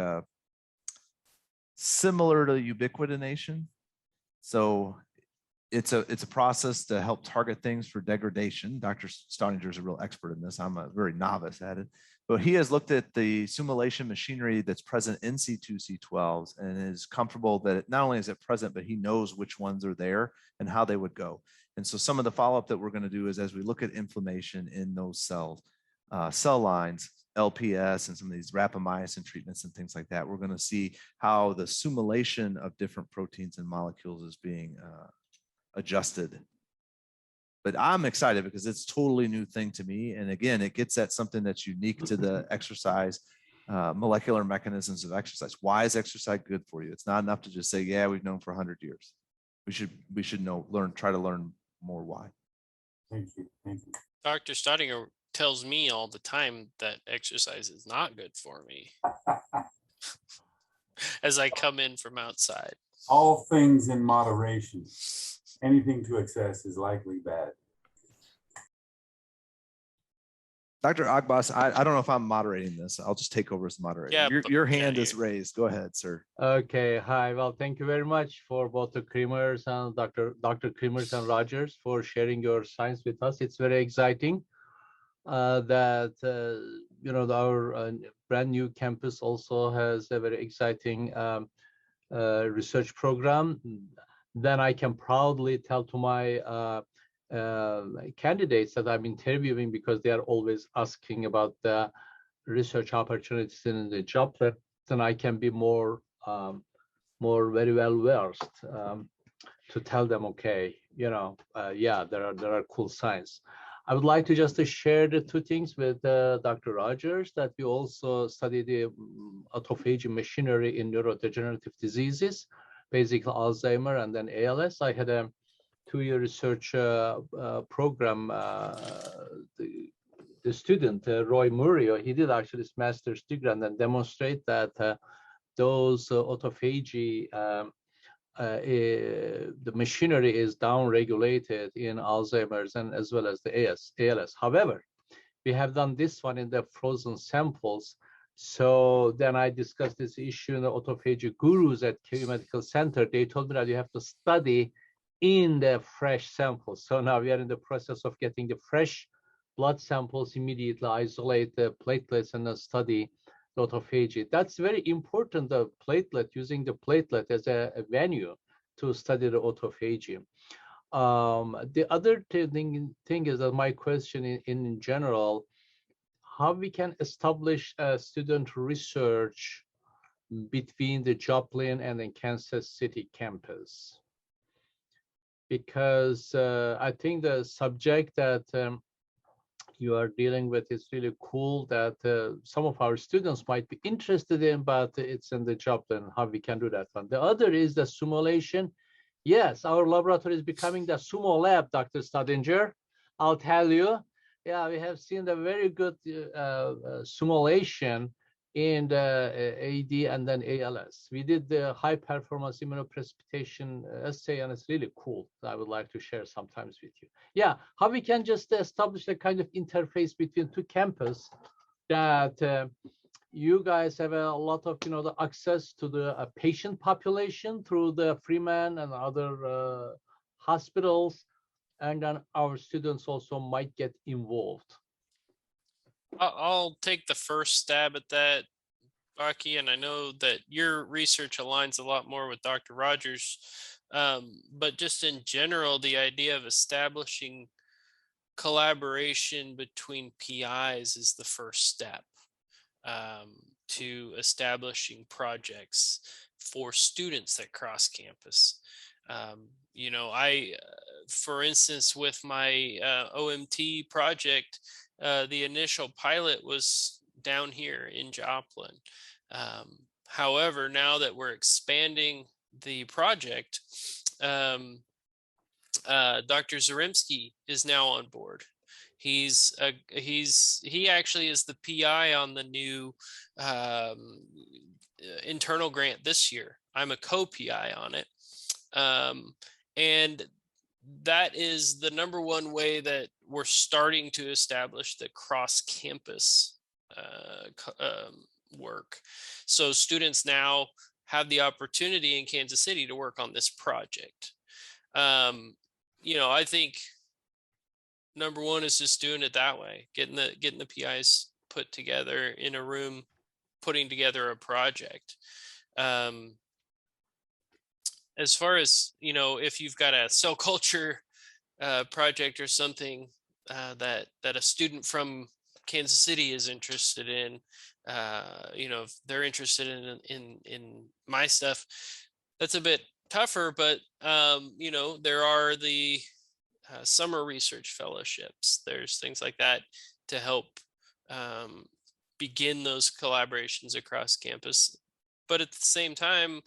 similar to ubiquitination. So it's a process to help target things for degradation. Dr. Staudinger is a real expert in this. I'm a very novice at it. But he has looked at the simulation machinery that's present in C2C12s and is comfortable that not only is it present, but he knows which ones are there and how they would go. And so some of the follow-up that we're going to do is, as we look at inflammation in those cells, cell lines, LPS, and some of these rapamycin treatments and things like that, we're going to see how the simulation of different proteins and molecules is being adjusted. But I'm excited because it's a totally new thing to me. And again, it gets at something that's unique to the exercise, molecular mechanisms of exercise. Why is exercise good for you? It's not enough to just say, yeah, we've known for 100 years. We should try to learn more why. Thank you. Thank you. Dr. Staudinger tells me all the time that exercise is not good for me as I come in from outside. All things in moderation. Anything to excess is likely bad. Dr. Agbas, I don't know if I'm moderating this. I'll just take over as moderator. Yeah, your hand is raised. Go ahead, sir. Okay. Hi. Well, thank you very much for both the Creamers and Dr. Creamers and Rogers for sharing your science with us. It's very exciting that our brand new campus also has a very exciting research program. Then I can proudly tell to my candidates that I'm interviewing, because they are always asking about the research opportunities in the Joplin, then I can be more very well versed to tell them, okay, yeah, there are cool science. I would like to just share the two things with Dr. Rogers, that we also study the autophagy machinery in neurodegenerative diseases, basically Alzheimer and then ALS. I had a 2-year research program. The student, Roy Murillo, he did actually his master's degree and then demonstrate that those autophagy, the machinery is down-regulated in Alzheimer's and as well as the ALS. However, we have done this one in the frozen samples. So then I discussed this issue in the autophagy gurus at KU Medical Center. They told me that you have to study in the fresh samples. So now we are in the process of getting the fresh blood samples, immediately isolate the platelets and then study the autophagy. That's very important, the platelet, using the platelet as a venue to study the autophagy. The other thing is that my question in general, how we can establish student research between the Joplin and the Kansas City campus? Because I think the subject that you are dealing with is really cool, that some of our students might be interested in, but it's in the Joplin, how we can do that one. The other is the simulation. Yes, our laboratory is becoming the sumo lab, Dr. Stadinger. I'll tell you, yeah, we have seen the very good simulation in the AD and then ALS. We did the high performance immunoprecipitation assay, and it's really cool. I would like to share sometimes with you. Yeah, how we can just establish a kind of interface between two campuses, that you guys have a lot of, the access to the patient population through the Freeman and other hospitals, and then our students also might get involved. I'll take the first stab at that, Aki, and I know that your research aligns a lot more with Dr. Rogers, but just in general, the idea of establishing collaboration between PIs is the first step to establishing projects for students that cross campus. For instance, with my OMT project, the initial pilot was down here in Joplin. However, now that we're expanding the project, Dr. Zaremski is now on board. He actually is the PI on the new internal grant this year. I'm a co-PI on it. And that is the number one way that we're starting to establish the cross-campus work. So students now have the opportunity in Kansas City to work on this project. I think number one is just doing it that way, getting the PIs put together in a room, putting together a project. As far as, if you've got a cell culture project or something that a student from Kansas City is interested in, if they're interested in my stuff, that's a bit tougher, but there are the summer research fellowships. There's things like that to help begin those collaborations across campus. But at the same time,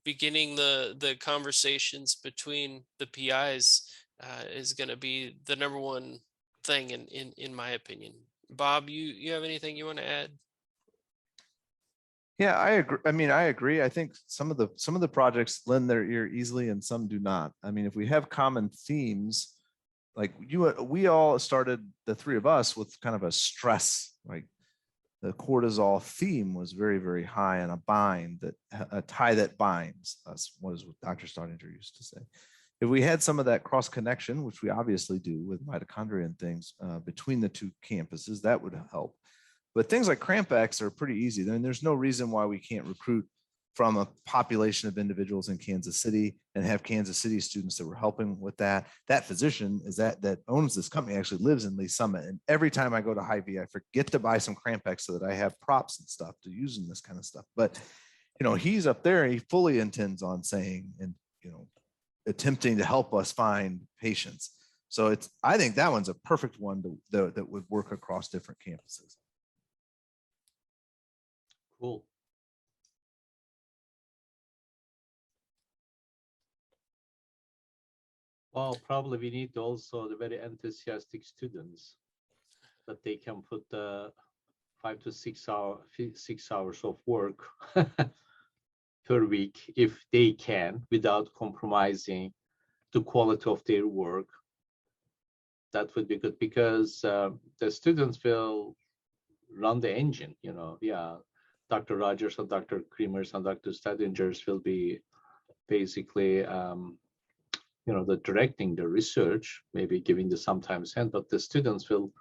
beginning the conversations between the PIs is going to be the number one thing in my opinion. Bob, you have anything you want to add? Yeah, I agree. I agree. I think some of the projects lend their ear easily and some do not. If we have common themes, like we all started, the three of us, with kind of a stress, like the cortisol theme was very, very high, and a tie that binds us, was what Dr. Staudinger used to say. If we had some of that cross connection, which we obviously do with mitochondria and things between the two campuses, that would help. But things like cramps are pretty easy. There's no reason why we can't recruit from a population of individuals in Kansas City and have Kansas City students that were helping with that. That physician that owns this company actually lives in Lee Summit. And every time I go to Hy-Vee, I forget to buy some cramps so that I have props and stuff to use in this kind of stuff. But, he's up there and he fully intends on saying, and, attempting to help us find patients. So I think that one's a perfect one that would work across different campuses. Cool. Well, probably we need also the very enthusiastic students that they can put the 5 to 6 hours of work per week if they can, without compromising the quality of their work. That would be good, because the students will run the engine, yeah. Dr. Rogers and Dr. Creamers and Dr. Stadingers will be basically, the directing the research, maybe giving the sometimes hand, but the students will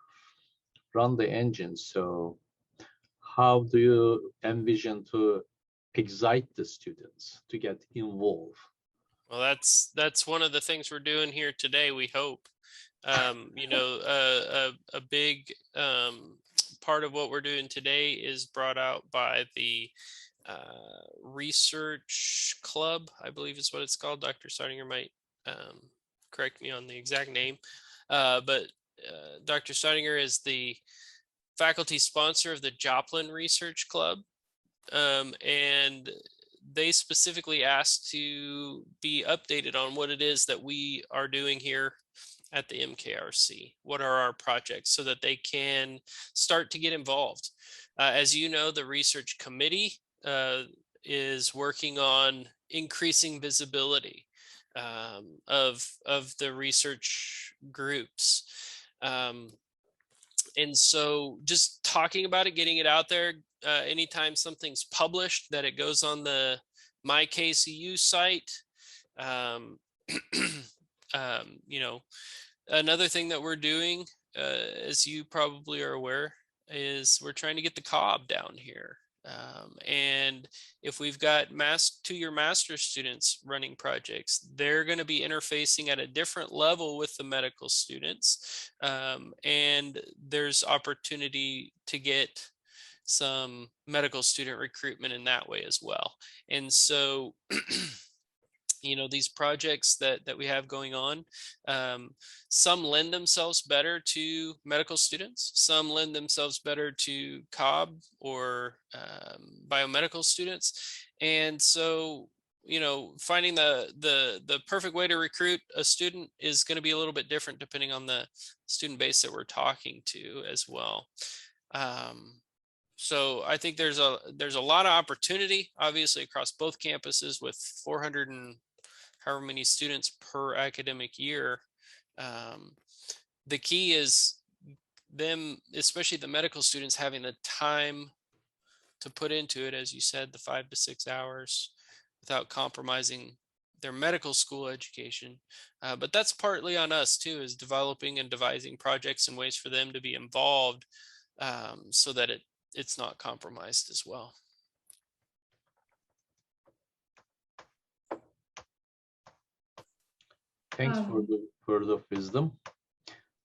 run the engine. So how do you envision to excite the students to get involved? Well, that's one of the things we're doing here today, we hope. A big part of what we're doing today is brought out by the research club, I believe is what it's called. Dr. Steininger might correct me on the exact name, but Dr. Steininger is the faculty sponsor of the Joplin Research Club, and they specifically asked to be updated on what it is that we are doing here at the MKRC. What are our projects, so that they can start to get involved. As you know, the research committee is working on increasing visibility of the research groups. And so just talking about it, getting it out there, anytime something's published, that it goes on the MyKCU site. Another thing that we're doing, as you probably are aware, is we're trying to get the COB down here. And if we've got two-year master's students running projects, they're going to be interfacing at a different level with the medical students. And there's opportunity to get some medical student recruitment in that way as well. And so, these projects that we have going on, some lend themselves better to medical students, some lend themselves better to COB or biomedical students. And so, finding the perfect way to recruit a student is going to be a little bit different depending on the student base that we're talking to as well. So I think there's a lot of opportunity, obviously, across both campuses with 400 and however many students per academic year. The key is them, especially the medical students, having the time to put into it, as you said, the 5 to 6 hours, without compromising their medical school education. But that's partly on us too, is developing and devising projects and ways for them to be involved, so that it's not compromised as well. Thanks for the wisdom.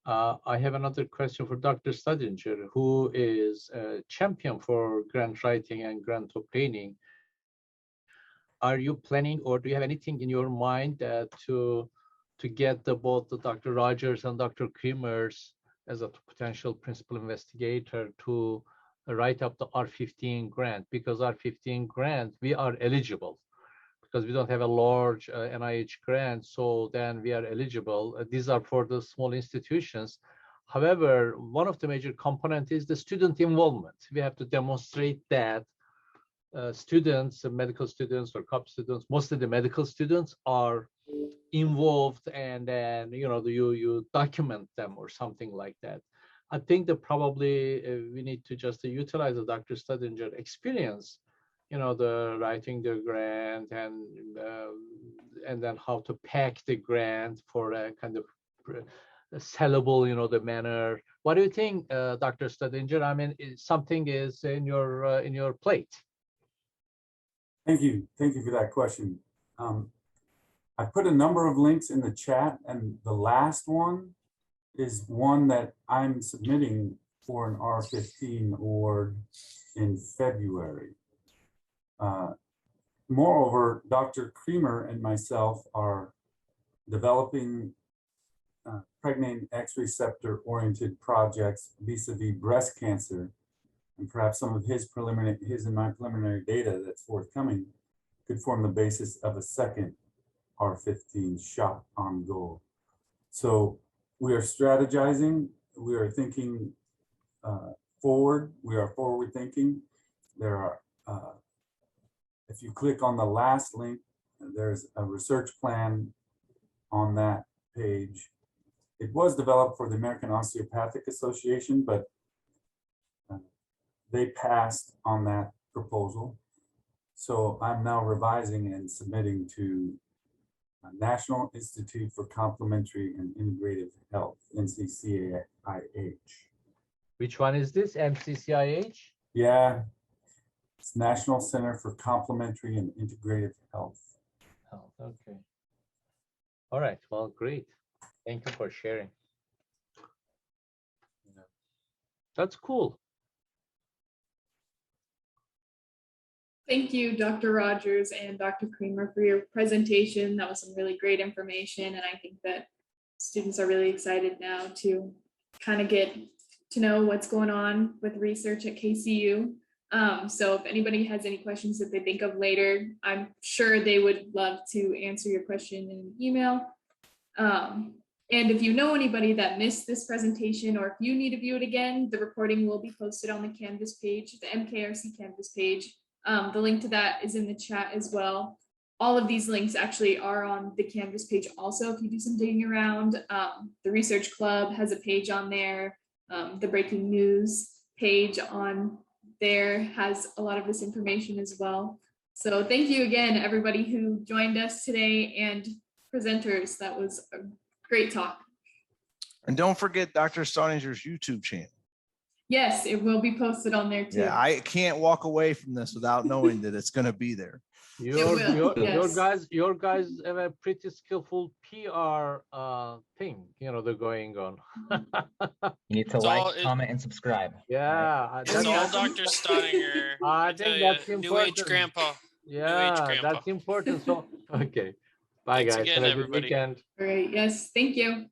I have another question for Dr. Stadinger, who is a champion for grant writing and grant obtaining. Are you planning, or do you have anything in your mind to get both Dr. Rogers and Dr. Creamers as a potential principal investigator to write up the R15 grant? Because R15 grant, we are eligible, because we don't have a large NIH grant, so then we are eligible. These are for the small institutions. However, one of the major components is the student involvement. We have to demonstrate that students, medical students or COP students, mostly the medical students, are involved, and then you document them or something like that. I think that probably we need to just utilize the Dr. Stadinger experience, the writing the grant and then how to pack the grant for a kind of sellable, the manner. What do you think, Dr. Stadinger? I mean, something is in your plate. Thank you for that question. I put a number of links in the chat, and the last one is one that I'm submitting for an R15 award in February. Moreover, Dr. Creamer and myself are developing pregnant X receptor oriented projects vis-a-vis breast cancer, and perhaps some of his and my preliminary data that's forthcoming could form the basis of a second R15 shot on goal. So we are strategizing. We are thinking forward. We are forward thinking. There are, if you click on the last link, there's a research plan on that page. It was developed for the American Osteopathic Association, but they passed on that proposal. So I'm now revising and submitting to National Institute for Complementary and Integrative Health, NCCIH. Which one is this? MCCIH? Yeah, it's National Center for Complementary and Integrative Health. Oh, okay. All right. Well, great. Thank you for sharing. That's cool. Thank you, Dr. Rogers and Dr. Creamer, for your presentation. That was some really great information, and I think that students are really excited now to kind of get to know what's going on with research at KCU. So if anybody has any questions that they think of later, I'm sure they would love to answer your question in an email. And if you know anybody that missed this presentation, or if you need to view it again, the recording will be posted on the Canvas page, the MKRC Canvas page. The link to that is in the chat as well. All of these links actually are on the Canvas page also, if you do some digging around. The Research Club has a page on there. The Breaking News page on there has a lot of this information as well. So thank you again, everybody who joined us today, and presenters. That was a great talk. And don't forget Dr. Stauninger's YouTube channel. Yes, it will be posted on there too. Yeah, I can't walk away from this without knowing that it's going to be there. Your guys have a pretty skillful PR thing, they're going on. You need to comment, and subscribe. Yeah, it's all Dr. Stauninger. I think that's important. New age grandpa. Yeah, that's important. So okay, bye. Thanks guys. again, Have a good everybody. weekend. All right. Yes. Thank you.